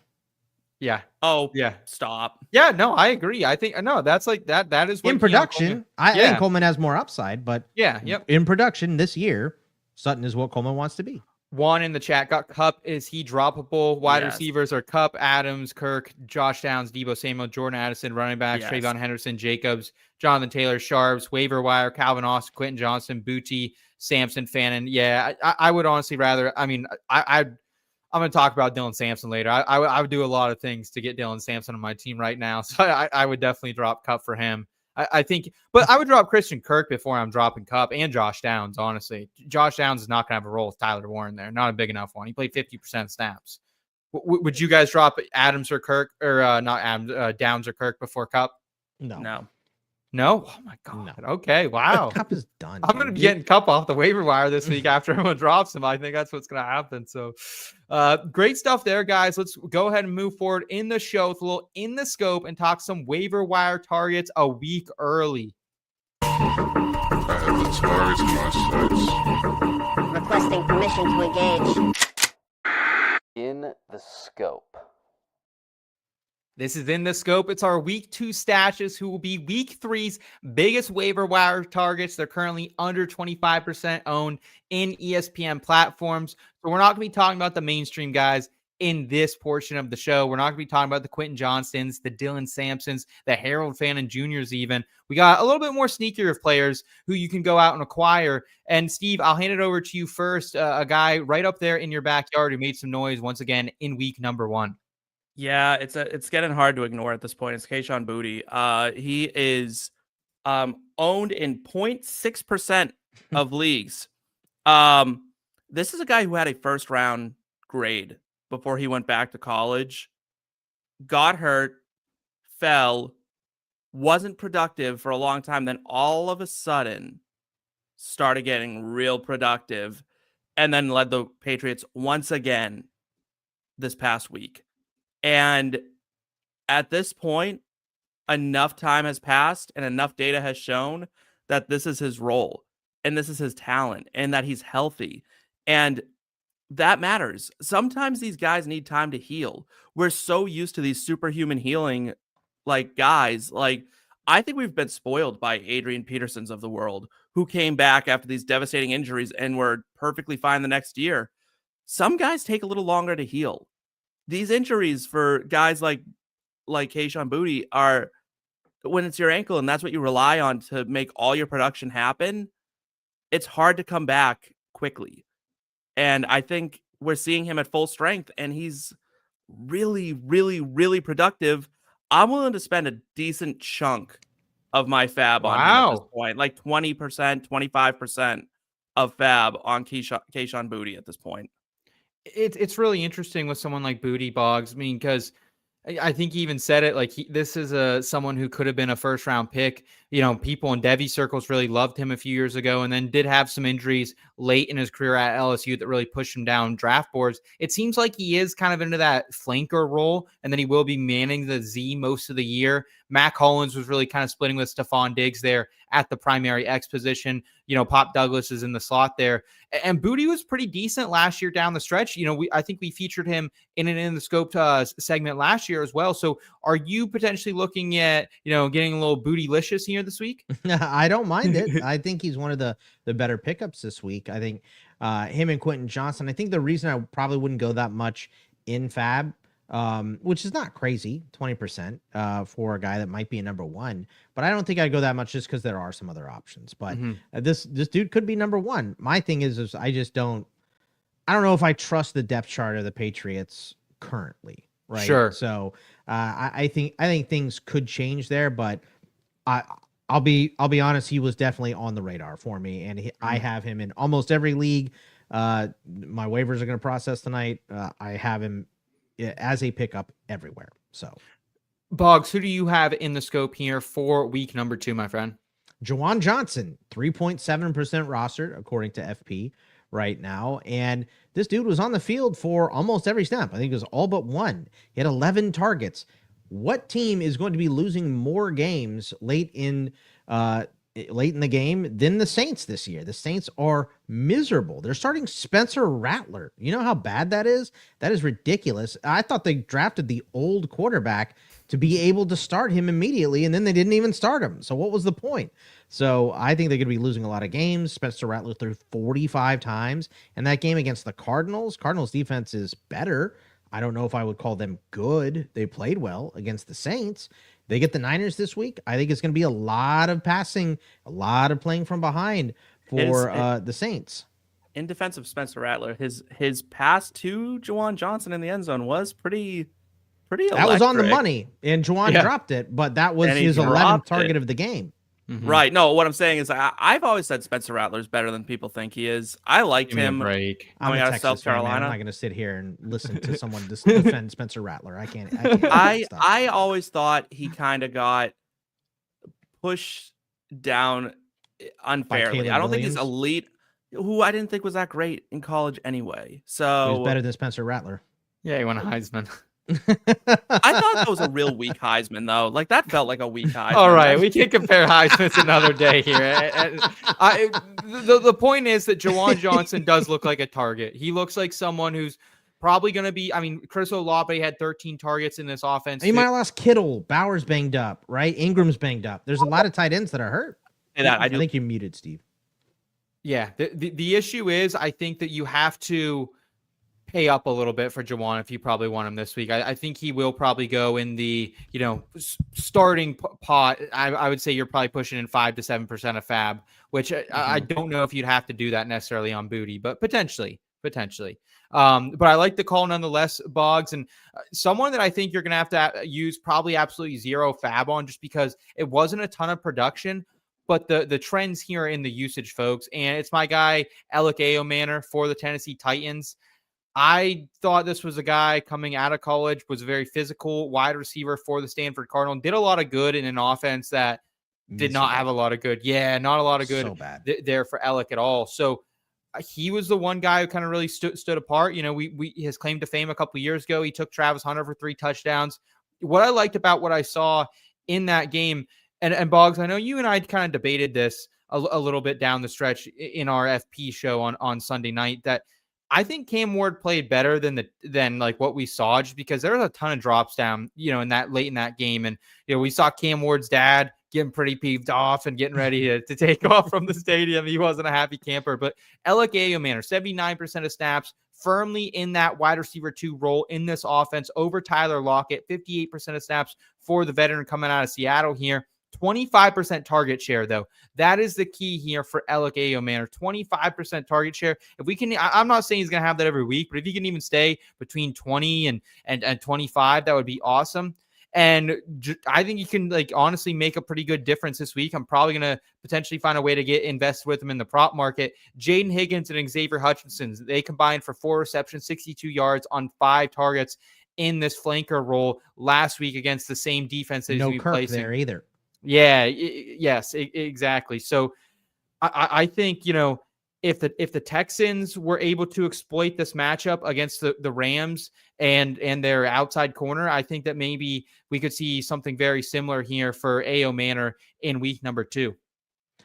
yeah, Oh, yeah, stop. yeah. No, I agree. I think no, that's like that. That is what In Keon production, Coleman- I Yeah. think Coleman has more upside, but Yeah, yep. in production this year, Sutton is what Coleman wants to be. Juan in the chat got Cup. Is he droppable? Wide Yes. receivers are Cup, Adams, Kirk, Josh Downs, Debo Samuel, Jordan Addison. Running backs, Yes. Trayvon Henderson, Jacobs, Jonathan Taylor, Sharps, waiver wire, Calvin Austin, Quentin Johnson, Boutte, Sampson, Fannin. Yeah, I would honestly rather. I mean, I'm going to talk about Dylan Sampson later. I would do a lot of things to get Dylan Sampson on my team right now. So I would definitely drop Cup for him. I think, but I would drop Christian Kirk before I'm dropping Cup and Josh Downs, honestly. Josh Downs is not going to have a role with Tyler Warren there. Not a big enough one. He played 50% snaps. Would you guys drop Adams or Kirk, or not Adams, Downs or Kirk before Cup? No. No? Oh, my God. No. Okay, wow. Cup is done. I'm going to be getting Cup off the waiver wire this week after everyone drops him. I think that's what's going to happen. So great stuff there, guys. Let's go ahead and move forward in the show with a little in the scope and talk some waiver wire targets a week early. I have the targets in my sights. Requesting permission to engage. In the scope. This is in the scope. It's our week 2 stashes who will be week 3's biggest waiver wire targets. They're currently under 25% owned in ESPN platforms. So we're not going to be talking about the mainstream guys in this portion of the show. We're not going to be talking about the Quentin Johnstons, the Dylan Sampsons, the Harold Fannin Juniors even. We got a little bit more sneakier of players who you can go out and acquire. And Steve, I'll hand it over to you first. A guy right up there in your backyard who made some noise once again in week number 1. Yeah, it's getting hard to ignore at this point. It's Kayshon Boutte. He is owned in 0.6% of leagues. This is a guy who had a first round grade before he went back to college, got hurt, fell, wasn't productive for a long time, then all of a sudden started getting real productive, and then led the Patriots once again this past week. And at this point, enough time has passed and enough data has shown that this is his role and this is his talent and that he's healthy. And that matters. Sometimes these guys need time to heal. We're so used to these superhuman healing like guys. Like, I think we've been spoiled by Adrian Petersons of the world who came back after these devastating injuries and were perfectly fine the next year. Some guys take a little longer to heal. These injuries for guys like Kayshon Boutte are when it's your ankle and that's what you rely on to make all your production happen. It's hard to come back quickly. And I think we're seeing him at full strength and he's really, really, really productive. I'm willing to spend a decent chunk of my fab on him at this point, like 20%, 25% of fab on Kayshon Boutte at this point. It's really interesting with someone like Boutte, Boggs. I mean, because I think he even said it, like this is someone who could have been a first round pick. You know, people in Devy circles really loved him a few years ago and then did have some injuries late in his career at LSU that really pushed him down draft boards. It seems like he is kind of into that flanker role and then he will be manning the Z most of the year. Matt Collins was really kind of splitting with Stephon Diggs there at the primary X position. You know, Pop Douglas is in the slot there. And Boutte was pretty decent last year down the stretch. You know, I think we featured him in an In the Scope segment last year as well. So are you potentially looking at, you know, getting a little Boutte-licious here this week? I don't mind it. I think he's one of the better pickups this week. I think him and Quentin Johnson. I think the reason I probably wouldn't go that much in fab, which is not crazy, 20% for a guy that might be a number 1, but I don't think I'd go that much just because there are some other options. But this dude could be number 1. My thing is I don't know if I trust the depth chart of the Patriots currently. Right. Sure. So I think things could change there, but I'll be honest. He was definitely on the radar for me, and I have him in almost every league. My waivers are going to process tonight. I have him as a pickup everywhere. So Boggs, who do you have in the scope here for week number 2, my friend? Juwan Johnson, 3.7% rostered according to FP right now. And this dude was on the field for almost every snap. I think it was all but one. He had 11 targets. What team is going to be losing more games late in the game than the Saints this year? The Saints are miserable. They're starting Spencer Rattler. You know how bad that is? That is ridiculous. I thought they drafted the old quarterback to be able to start him immediately, and then they didn't even start him. So what was the point? So I think they're going to be losing a lot of games. Spencer Rattler threw 45 times. And that game against the Cardinals defense is better. I don't know if I would call them good. They played well against the Saints. They get the Niners this week. I think it's going to be a lot of passing, a lot of playing from behind for the Saints. In defense of Spencer Rattler, his pass to Juwan Johnson in the end zone was pretty electric. That was on the money, and Juwan dropped it, but that was his 11th target of the game. Mm-hmm. Right. No, what I'm saying is I've always said Spencer Rattler is better than people think he is. I liked him break. coming out of South Carolina. I'm not going to sit here and listen to someone defend Spencer Rattler. I can't. I always thought he kind of got pushed down unfairly. I don't think he's elite, who I didn't think was that great in college anyway. So he was better than Spencer Rattler. Yeah, he won a Heisman. I thought that was a real weak Heisman, though. Like, that felt like a weak Heisman. All right, we can compare Heisman's another day here. The point is that Juwan Johnson does look like a target. He looks like someone who's probably going to be. I mean, Chris Olave had 13 targets in this offense. You might have lost Kittle. Bauer's banged up, right? Ingram's banged up. There's a lot of tight ends that are hurt. I think you muted, Steve. Yeah, the issue is I think that you have to pay up a little bit for Juwan if you probably want him this week. I think he will probably go in the starting pot. I would say you're probably pushing in 5 to 7% of fab, which I don't know if you'd have to do that necessarily on Boutte, but potentially. But I like the call nonetheless, Boggs, and someone that I think you're going to have to use probably absolutely zero fab on, just because it wasn't a ton of production. But the trends here in the usage, folks, and it's my guy, Elic Ayomanor for the Tennessee Titans. I thought this was a guy coming out of college, was a very physical wide receiver for the Stanford Cardinal, did a lot of good in an offense that did not have a lot of good. Yeah, not a lot of good there for Elic at all. So he was the one guy who kind of really stood apart. His claim to fame a couple of years ago, he took Travis Hunter for 3 touchdowns. What I liked about what I saw in that game, and Boggs, I know you and I kind of debated this a little bit down the stretch in our FP show on Sunday night, that I think Cam Ward played better than like what we saw, just because there was a ton of drops down, in that late in that game. And, we saw Cam Ward's dad getting pretty peeved off and getting ready to take off from the stadium. He wasn't a happy camper, but Elic Ayomanor, 79% of snaps, firmly in that wide receiver 2 role in this offense over Tyler Lockett, 58% of snaps for the veteran coming out of Seattle here. 25% target share, though. That is the key here for Elic Ayomanor. 25% target share. If we can, I'm not saying he's going to have that every week, but if he can even stay between 20 and 25, that would be awesome. And I think you can honestly make a pretty good difference this week. I'm probably going to potentially find a way to get invested with him in the prop market. Jaden Higgins and Xavier Hutchinson, they combined for 4 receptions, 62 yards on 5 targets in this flanker role last week against the same defense that no Kirk there either. Yeah. Yes, exactly. So I think, if the Texans were able to exploit this matchup against the Rams and their outside corner, I think that maybe we could see something very similar here for Ayomanor in week number 2.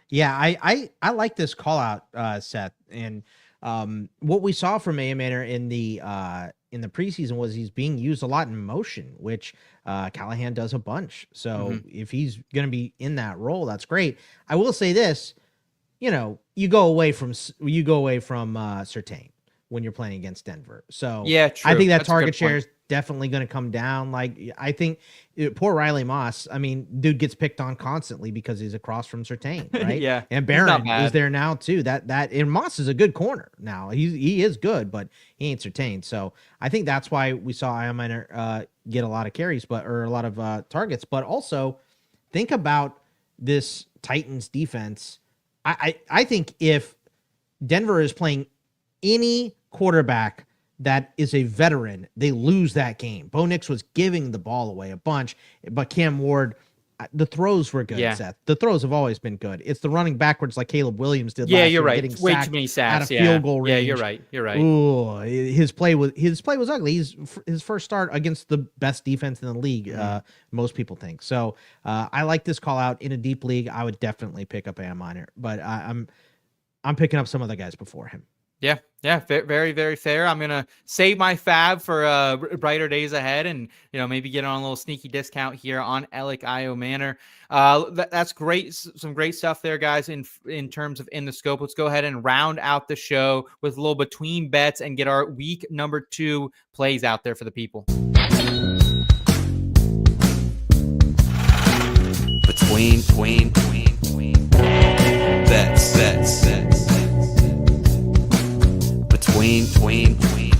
Yeah, I like this call out, Seth. And what we saw from Ayomanor in the preseason was he's being used a lot in motion, which Callahan does a bunch. So if he's going to be in that role, that's great. I will say this, you go away from Surtain when you're playing against Denver. So yeah, true. I think that target share is definitely going to come down. I think poor Riley Moss, dude gets picked on constantly because he's across from Surtain, right? Yeah. And Barron is there now too. And Moss is a good corner now. He is good, but he ain't Surtain. So I think that's why we saw Ayomanor get a lot of carries, or a lot of targets. But also think about this Titans defense. I think if Denver is playing any quarterback that is a veteran, they lose that game. Bo Nix was giving the ball away a bunch, but Cam Ward, the throws were good, Yeah. Seth. The throws have always been good. It's the running backwards like Caleb Williams did Yeah, last you're year, right. getting It's way too sacked many out sacks. of field goal range. Yeah, you're right. You're right. Ooh, his play was ugly. His first start against the best defense in the league, most people think. So I like this call out in a deep league. I would definitely pick up Ayomanor, but I'm picking up some other guys before him. Yeah, very, very fair. I'm gonna save my fab for brighter days ahead, and maybe get on a little sneaky discount here on Elic Ayomanor. That's great, some great stuff there, guys. In terms of in the scope, let's go ahead and round out the show with a little between bets and get our week number 2 plays out there for the people. Between bets.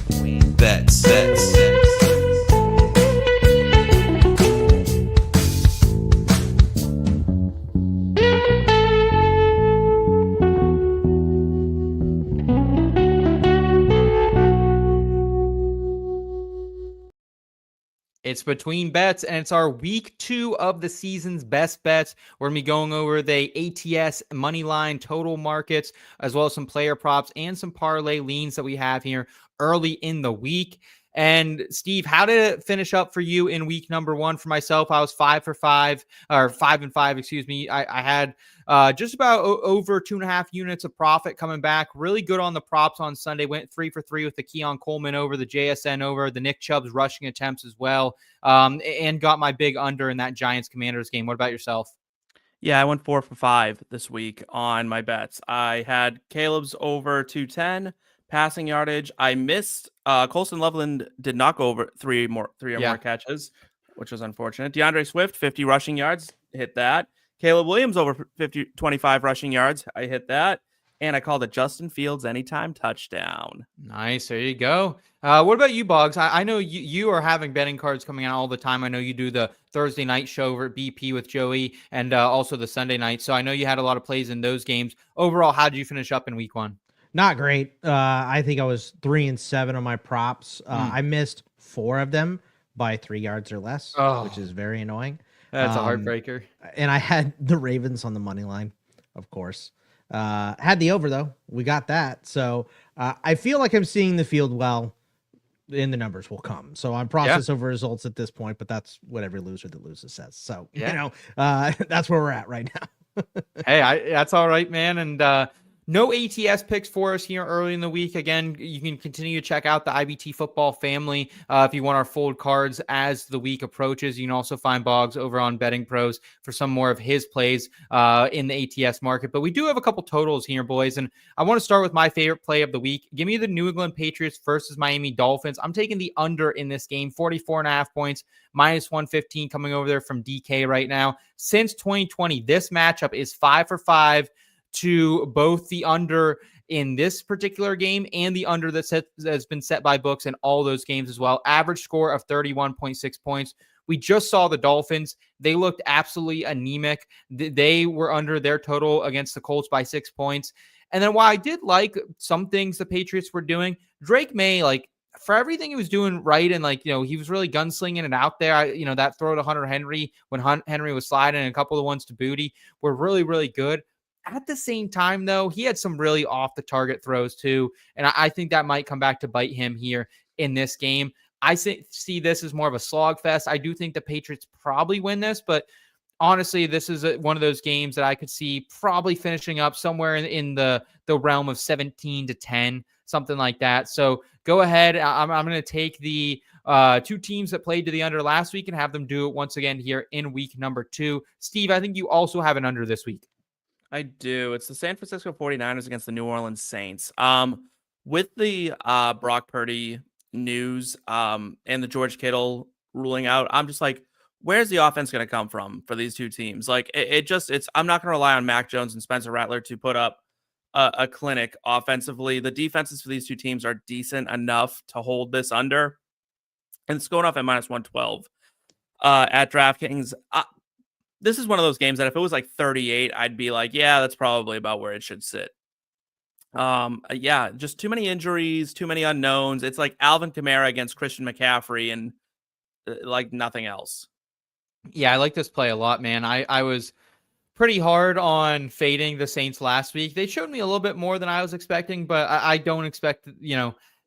Between bets. It's between bets, and it's our week 2 of the season's best bets. We're going to be going over the ATS money line total markets, as well as some player props and some parlay leans that we have here early in the week. And Steve, how did it finish up for you in week number 1? For myself, I was 5 and 5. Excuse me. I had just about over 2.5 units of profit coming back. Really good on the props on Sunday. Went 3 for 3 with the Keon Coleman over, the JSN over, the Nick Chubb's rushing attempts as well, and got my big under in that Giants Commanders game. What about yourself? Yeah, I went 4 for 5 this week on my bets. I had Caleb's over 210 passing yardage. I missed Colston Loveland did not go over three or more catches, which was unfortunate. DeAndre Swift 50 rushing yards, hit that. Caleb Williams over 25 rushing yards, I hit that. And I called it Justin Fields anytime touchdown. Nice. There you go. What about you, Boggs? I know you are having betting cards coming out all the time. I know you do the Thursday night show over at BP with Joey, and also the Sunday night. So I know you had a lot of plays in those games. Overall, how did you finish up in week 1? Not great. I think I was 3 and 7 on my props. I missed 4 of them by 3 yards or less, which is very annoying. That's a heartbreaker. And I had the Ravens on the money line, of course. Had the over, though. We got that. So I feel like I'm seeing the field well, and the numbers will come. So I'm process over results at this point, but that's what every loser that loses says. So, that's where we're at right now. Hey, that's all right, man. And no ATS picks for us here early in the week. Again, you can continue to check out the IBT football family if you want our fold cards as the week approaches. You can also find Boggs over on Betting Pros for some more of his plays in the ATS market. But we do have a couple totals here, boys. And I want to start with my favorite play of the week. Give me the New England Patriots versus Miami Dolphins. I'm taking the under in this game, 44.5 points, minus 115 coming over there from DK right now. Since 2020, this matchup is 5 for 5 to both the under in this particular game and the under that's been set by books in all those games as well. Average score of 31.6 points. We just saw the Dolphins. They looked absolutely anemic. They were under their total against the Colts by 6 points. And then while I did like some things the Patriots were doing, Drake May, for everything he was doing right, and he was really gunslinging it out there. That throw to Hunter Henry when Henry was sliding, and a couple of the ones to Boutte were really, really good. At the same time, though, he had some really off-the-target throws, too, and I think that might come back to bite him here in this game. I see this as more of a slogfest. I do think the Patriots probably win this, but honestly, this is one of those games that I could see probably finishing up somewhere in the realm of 17-10, something like that. So go ahead. I'm going to take the 2 teams that played to the under last week and have them do it once again here in week number 2. Steve, I think you also have an under this week. I do. It's the San Francisco 49ers against the New Orleans Saints. With the Brock Purdy news and the George Kittle ruling out, I'm just like, where's the offense going to come from for these 2 teams? I'm not going to rely on Mac Jones and Spencer Rattler to put up a clinic offensively. The defenses for these 2 teams are decent enough to hold this under, and it's going off at minus 112 at DraftKings. This is one of those games that if it was 38, I'd be like, yeah, that's probably about where it should sit. Yeah, just too many injuries, too many unknowns. It's like Alvin Kamara against Christian McCaffrey and like nothing else. Yeah, I like this play a lot, man. I was pretty hard on fading the Saints last week. They showed me a little bit more than I was expecting, but I don't expect,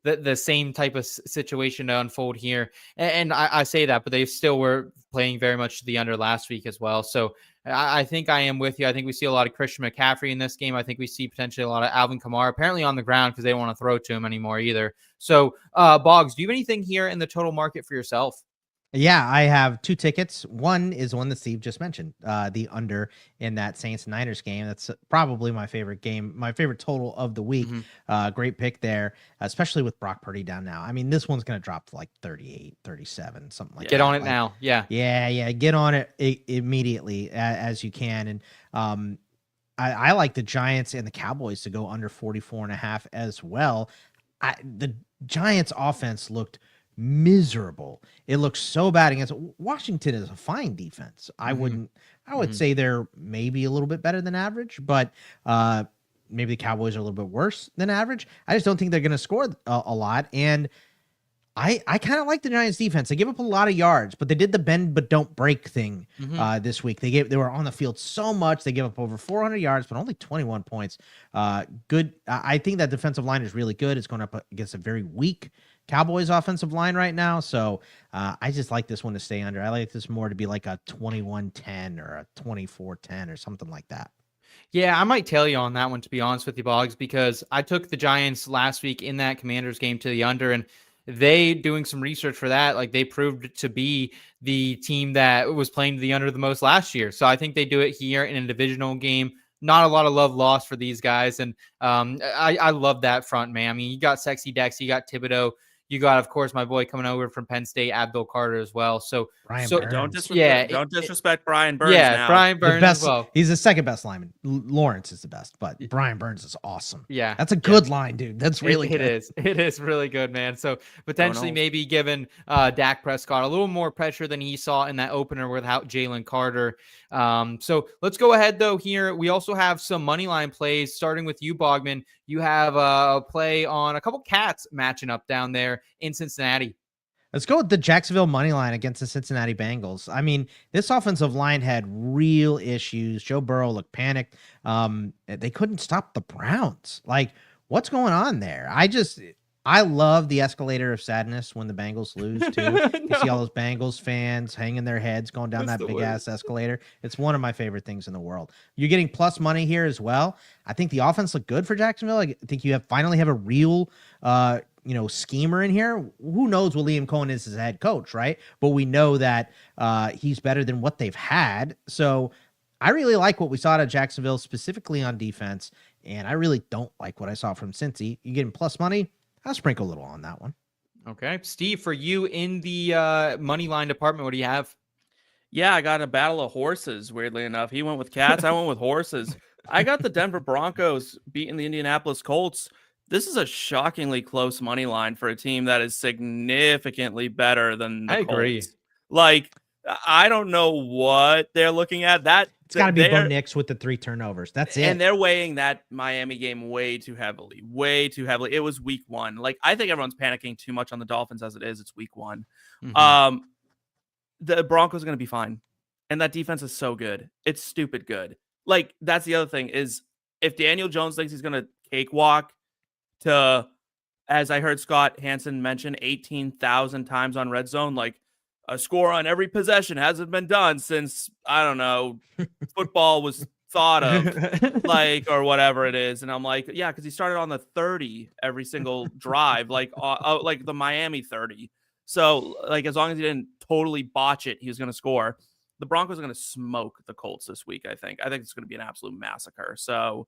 the same type of situation to unfold here. And I say that, but they still were playing very much to the under last week as well. So I think I am with you. I think we see a lot of Christian McCaffrey in this game. I think we see potentially a lot of Alvin Kamara, apparently on the ground because they don't want to throw to him anymore either. So, Boggs, do you have anything here in the total market for yourself? Yeah, I have 2 tickets. One is one that Steve just mentioned, the under in that Saints-Niners game. That's probably my favorite game, my favorite total of the week. Great pick there, especially with Brock Purdy down now. I mean, this one's going to drop to like 38, 37, something like that. Get on it now. Yeah. Yeah. Get on it immediately as you can. And I like the Giants and the Cowboys to go under 44.5 as well. The Giants offense looked miserable. It looks so bad against Washington. Is a fine defense. I would say they're maybe a little bit better than average, but maybe the Cowboys are a little bit worse than average. I just don't think they're going to score a lot. And I kind of like the Giants defense. They give up a lot of yards, but they did the bend but don't break thing this week. They were on the field so much. They gave up over 400 yards, but only 21 points. Good. I think that defensive line is really good. It's going up against a very weak Cowboys offensive line right now. So I just like this one to stay under. I like this more to be like a 21-10 or a 24-10 or something like that. Yeah, I might tail you on that one, to be honest with you, Boggs, because I took the Giants last week in that Commanders game to the under, and they, doing some research for that, like they proved to be the team that was playing to the under the most last year. So I think they do it here in a divisional game. Not a lot of love lost for these guys. And I love that front, man. I mean, you got Sexy Dex, you got Thibodeau, you got, of course, my boy coming over from Penn State, Abdul Carter as well. So don't disrespect Brian Burns. Yeah, now. Brian Burns best, as well. He's the second best lineman. Lawrence is the best, but Brian Burns is awesome. Yeah, that's a good line, dude. That's really good. It is really good, man. So potentially maybe giving Dak Prescott a little more pressure than he saw in that opener without Jalen Carter. So let's go ahead though here. We also have some money line plays, starting with you, Bogman. You have a play on a couple Cats matching up down there in Cincinnati. Let's go with the Jacksonville money line against the Cincinnati Bengals. I mean, this offensive line had real issues. Joe Burrow looked panicked. They couldn't stop the Browns. Like, what's going on there? I love the escalator of sadness when the Bengals lose too. You see all those Bengals fans hanging their heads going down that big ass escalator. It's one of my favorite things in the world. You're getting plus money here as well. I think the offense looked good for Jacksonville. I think you finally have a real schemer in here. Who knows what Liam Cohen is as a head coach, right? But we know that he's better than what they've had. So I really like what we saw at Jacksonville, specifically on defense. And I really don't like what I saw from Cincy. You're getting plus money. I'll sprinkle a little on that one. Okay. Steve, for you in the money line department, what do you have? Yeah, I got a battle of horses, weirdly enough. He went with cats. I went with horses. I got the Denver Broncos beating the Indianapolis Colts. This is a shockingly close money line for a team that is significantly better than the Colts. Agree. Like, I don't know what they're looking at. It's got to be Bo Nix with the 3 turnovers. That's it. And they're weighing that Miami game way too heavily. It was week 1. Like, I think everyone's panicking too much on the Dolphins as it is. It's week 1. The Broncos are going to be fine. And that defense is so good. It's stupid good. Like, that's the other thing is if Daniel Jones thinks he's going to cakewalk to, as I heard Scott Hansen mention, 18,000 times on red zone, like a score on every possession hasn't been done since, I don't know, football was thought of, like, or whatever it is. And I'm like, yeah, because he started on the 30 every single drive, like the Miami 30. So, like, as long as he didn't totally botch it, he was going to score. The Broncos are going to smoke the Colts this week, I think. I think it's going to be an absolute massacre. So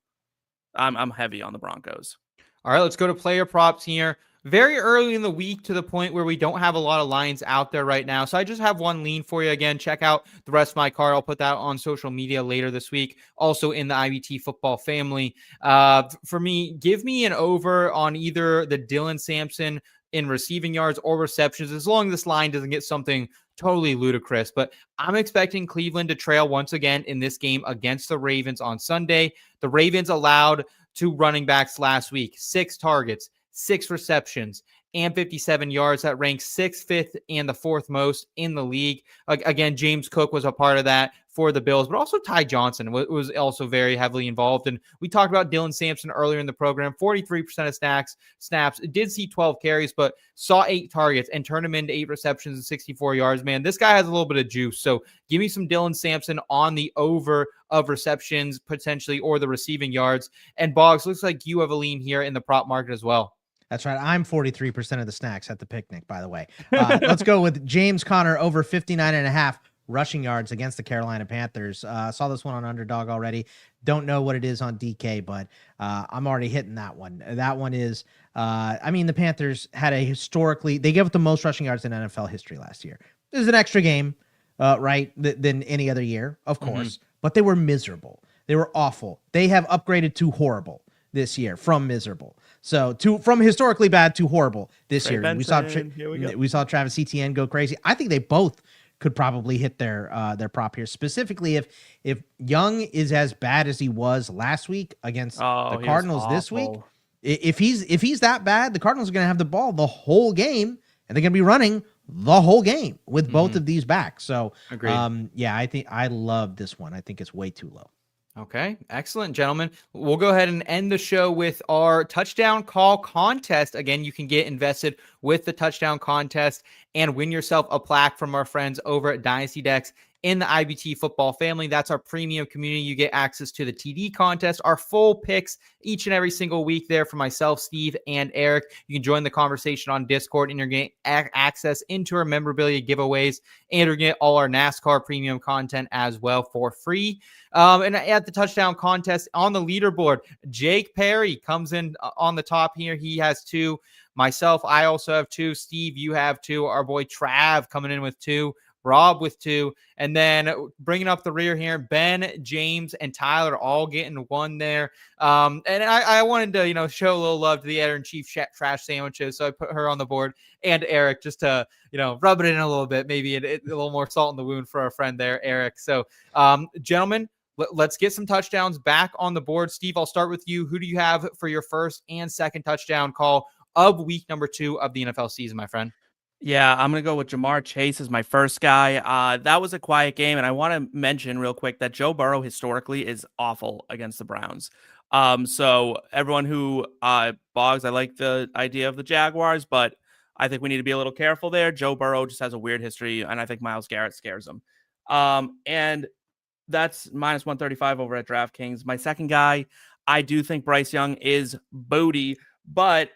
I'm heavy on the Broncos. All right, let's go to player props here. Very early in the week to the point where we don't have a lot of lines out there right now. So I just have one lean for you. Again, check out the rest of my card. I'll put that on social media later this week. Also in the IBT football family. For me, give me an over on either the Dylan Sampson in receiving yards or receptions, as long as this line doesn't get something totally ludicrous. But I'm expecting Cleveland to trail once again in this game against the Ravens on Sunday. The Ravens allowed two running backs last week, 6 targets, 6 receptions, and 57 yards. That ranks 6th, 5th, and the 4th most in the league. Again, James Cook was a part of that for the Bills, but also Ty Johnson was also very heavily involved. And we talked about Dylan Sampson earlier in the program, 43% of snaps, did see 12 carries, but saw 8 targets and turned him into 8 receptions and 64 yards. Man, this guy has a little bit of juice. So give me some Dylan Sampson on the over of receptions potentially, or the receiving yards. And Boggs, looks like you have a lean here in the prop market as well. That's right. I'm 43% of the snacks at the picnic, by the way. Let's go with James Conner over 59.5 rushing yards against the Carolina Panthers. Saw this one on Underdog already. Don't know what it is on DK, but I'm already hitting that one. That one is, the Panthers had they gave up the most rushing yards in NFL history last year. There's an extra game, right, than any other year, of course, but they were miserable. They were awful. They have upgraded to horrible this year from miserable. So from historically bad to horrible this year. We saw Travis Etienne go crazy. I think they both could probably hit their prop here. Specifically, if Young is as bad as he was last week against the Cardinals this week, if he's that bad, the Cardinals are going to have the ball the whole game, and they're going to be running the whole game with both of these backs. So, I think I love this one. I think it's way too low. Okay, excellent, gentlemen. We'll go ahead and end the show with our touchdown call contest. Again, you can get invested with the touchdown contest and win yourself a plaque from our friends over at Dynasty Decks in the IBT football family. That's our premium community. You get access to the TD contest, our full picks each and every single week there for myself, Steve, and Eric. You can join the conversation on Discord, and you're getting access into our memorabilia giveaways, and you're getting all our NASCAR premium content as well for free. And at the touchdown contest on the leaderboard, Jake Perry comes in on the top here. He has 2. Myself, I also have 2. Steve, you have 2. Our boy Trav coming in with 2. Rob with 2, and then bringing up the rear here, Ben, James, and Tyler all getting 1 there. And I wanted to, show a little love to the editor-in-chief Trash Sandwiches, so I put her on the board, and Eric, just to, rub it in a little bit, maybe a little more salt in the wound for our friend there, Eric. So, gentlemen, let's get some touchdowns back on the board. Steve, I'll start with you. Who do you have for your first and second touchdown call of week number 2 of the NFL season, my friend? Yeah, I'm going to go with Jamar Chase as my first guy. That was a quiet game, and I want to mention real quick that Joe Burrow historically is awful against the Browns. So everyone who Boggs, I like the idea of the Jaguars, but I think we need to be a little careful there. Joe Burrow just has a weird history, and I think Myles Garrett scares him. And that's minus 135 over at DraftKings. My second guy, I do think Bryce Young is Boutte, but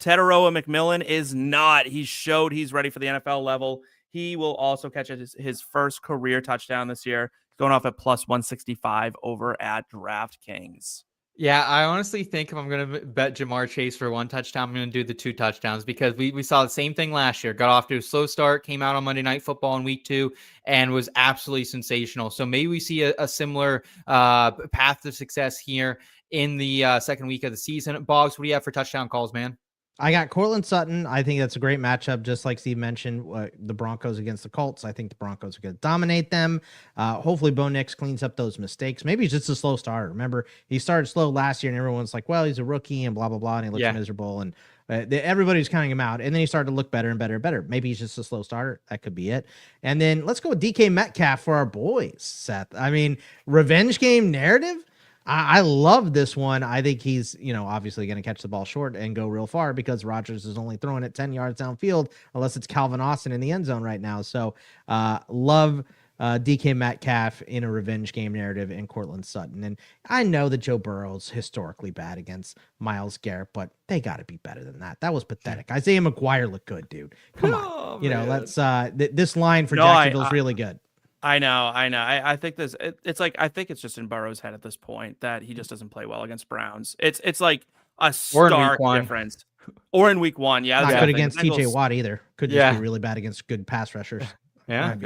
Tetairoa McMillan is not. He showed he's ready for the NFL level. He will also catch his first career touchdown this year, going off at plus 165 over at DraftKings. Yeah, I honestly think if I'm going to bet Jamar Chase for 1 touchdown, I'm going to do the 2 touchdowns, because we saw the same thing last year. Got off to a slow start, came out on Monday Night Football in week 2, and was absolutely sensational. So maybe we see a similar path to success here in the second week of the season. Boggs, what do you have for touchdown calls, man? I got Courtland Sutton. I think that's a great matchup, just like Steve mentioned, the Broncos against the Colts. I think the Broncos are going to dominate them. Hopefully Bo Nix cleans up those mistakes. Maybe he's just a slow starter. Remember, he started slow last year, and everyone's like, well, he's a rookie and blah, blah, blah, and he looks miserable, and everybody's counting him out. And then he started to look better and better and better. Maybe he's just a slow starter. That could be it. And then let's go with DK Metcalf for our boys, Seth. I mean, revenge game narrative. I love this one. I think he's, obviously going to catch the ball short and go real far, because Rodgers is only throwing it 10 yards downfield, unless it's Calvin Austin in the end zone right now. So love DK Metcalf in a revenge game narrative in Courtland Sutton. And I know that Joe Burrow's historically bad against Myles Garrett, but they got to be better than that. That was pathetic. Isaiah McGuire looked good, dude. Come on. Let's this line for Jacksonville is really good. I know. I think I think it's just in Burrow's head at this point that he just doesn't play well against Browns. It's like a stark difference. Or in week 1, yeah. Not good against TJ Watt either. Could just be really bad against good pass rushers. Yeah,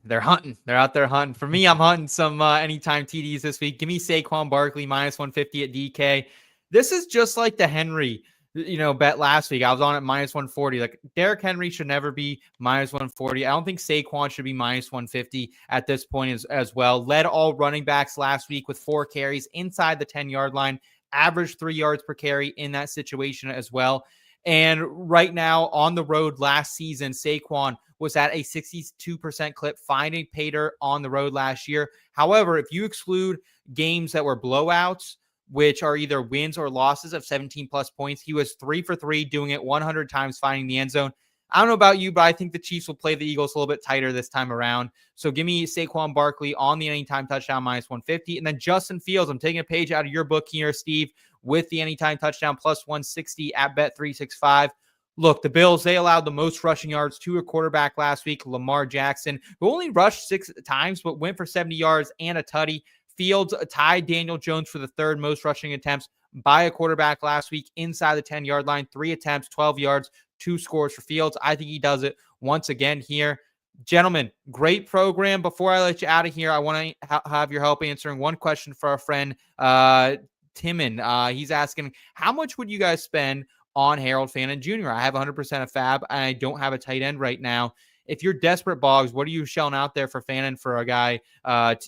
they're hunting. They're out there hunting. For me, I'm hunting some anytime TDs this week. Give me Saquon Barkley minus 150 at DK. This is just like the Henry bet last week. I was on at minus 140. Like, Derrick Henry should never be minus 140. I don't think Saquon should be minus 150 at this point as well. Led all running backs last week with 4 carries inside the 10-yard line. averaged 3 yards per carry in that situation as well. And right now on the road last season, Saquon was at a 62% clip finding Pater on the road last year. However, if you exclude games that were blowouts, which are either wins or losses of 17 plus points, he was 3 for 3, doing it 100 times, finding the end zone. I don't know about you, but I think the Chiefs will play the Eagles a little bit tighter this time around. So give me Saquon Barkley on the anytime touchdown minus 150. And then Justin Fields, I'm taking a page out of your book here, Steve, with the anytime touchdown plus 160 at Bet365. Look, the Bills, they allowed the most rushing yards to a quarterback last week, Lamar Jackson, who only rushed 6 times, but went for 70 yards and a tutty. Fields tied Daniel Jones for the third most rushing attempts by a quarterback last week inside the 10-yard line. 3 attempts, 12 yards, 2 scores for Fields. I think he does it once again here. Gentlemen, great program. Before I let you out of here, I want to have your help answering one question for our friend Timon. He's asking, how much would you guys spend on Harold Fannin Jr.? I have 100% of Fab, and I don't have a tight end right now. If you're desperate, Boggs, what are you shelling out there for Fannin for a guy,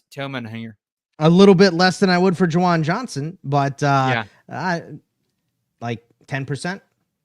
Tillman here? A little bit less than I would for Juwan Johnson, but like 10%,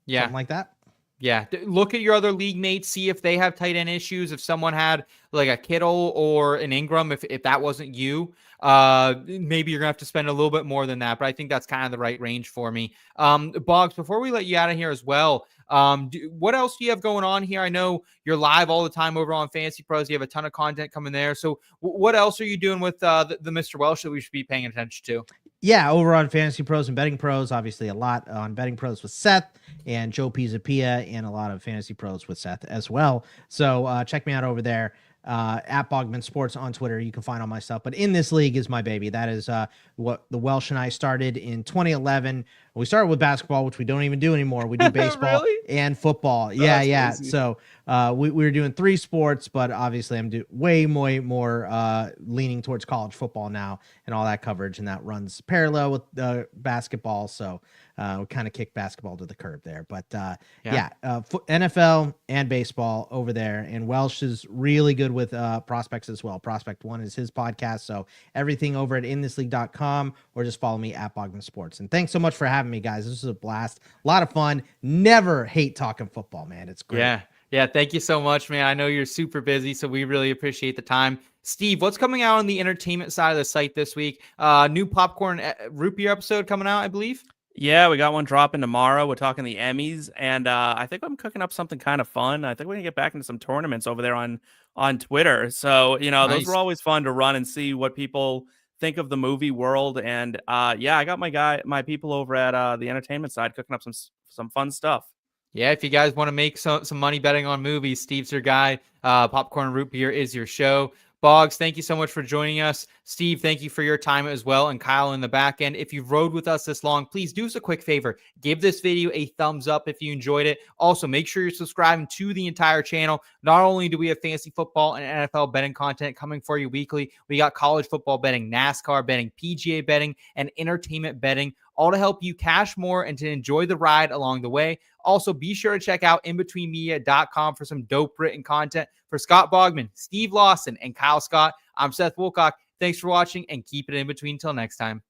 yeah, something like that. Yeah, look at your other league mates, see if they have tight end issues. If someone had like a Kittle or an Ingram, if that wasn't you, maybe you're gonna have to spend a little bit more than that. But I think that's kind of the right range for me. Boggs, before we let you out of here as well, what else do you have going on here? I know you're live all the time over on Fantasy Pros. You have a ton of content coming there. So what else are you doing with the Mr. Welsh that we should be paying attention to? Yeah, over on Fantasy Pros and Betting Pros, obviously a lot on Betting Pros with Seth and Joe Pizzapia, and a lot of Fantasy Pros with Seth as well. So check me out over there. At Bogman Sports on Twitter. You can find all my stuff. But In This League is my baby. That is what the Welsh and I started in 2011. We started with basketball, which we don't even do anymore. We do baseball Really? and football. Crazy. So we were doing 3 sports, but obviously I'm way more leaning towards college football now and all that coverage, and that runs parallel with basketball. So we kind of kick basketball to the curb there. But NFL and baseball over there. And Welsh is really good with prospects as well. Prospect One is his podcast. So everything over at inthisleague.com, or just follow me at Bogman Sports. And thanks so much for having me, guys. This was a blast. A lot of fun. Never hate talking football, man. It's great. Yeah. Thank you so much, man. I know you're super busy, so we really appreciate the time. Steve, what's coming out on the entertainment side of the site this week? New Popcorn Root Beer episode coming out, I believe. Yeah, we got one dropping tomorrow. We're talking the Emmys, and I think I'm cooking up something kind of fun. I think we're gonna get back into some tournaments over there on Twitter. So Nice. those were always fun to run and see what people think of the movie world. And I got my people over at the entertainment side cooking up some fun stuff. Yeah, if you guys want to make some money betting on movies, Steve's your guy. Popcorn Root Beer is your show. Boggs, thank you so much for joining us. Steve, thank you for your time as well. And Kyle in the back end. If you've rode with us this long, please do us a quick favor. Give this video a thumbs up if you enjoyed it. Also, make sure you're subscribing to the entire channel. Not only do we have fantasy football and NFL betting content coming for you weekly, we got college football betting, NASCAR betting, PGA betting, and entertainment betting, all to help you cash more and to enjoy the ride along the way. Also, be sure to check out inbetweenmedia.com for some dope written content. For Scott Bogman, Steve Lawson, and Kyle Scott, I'm Seth Woolcock. Thanks for watching, and keep it in between till next time.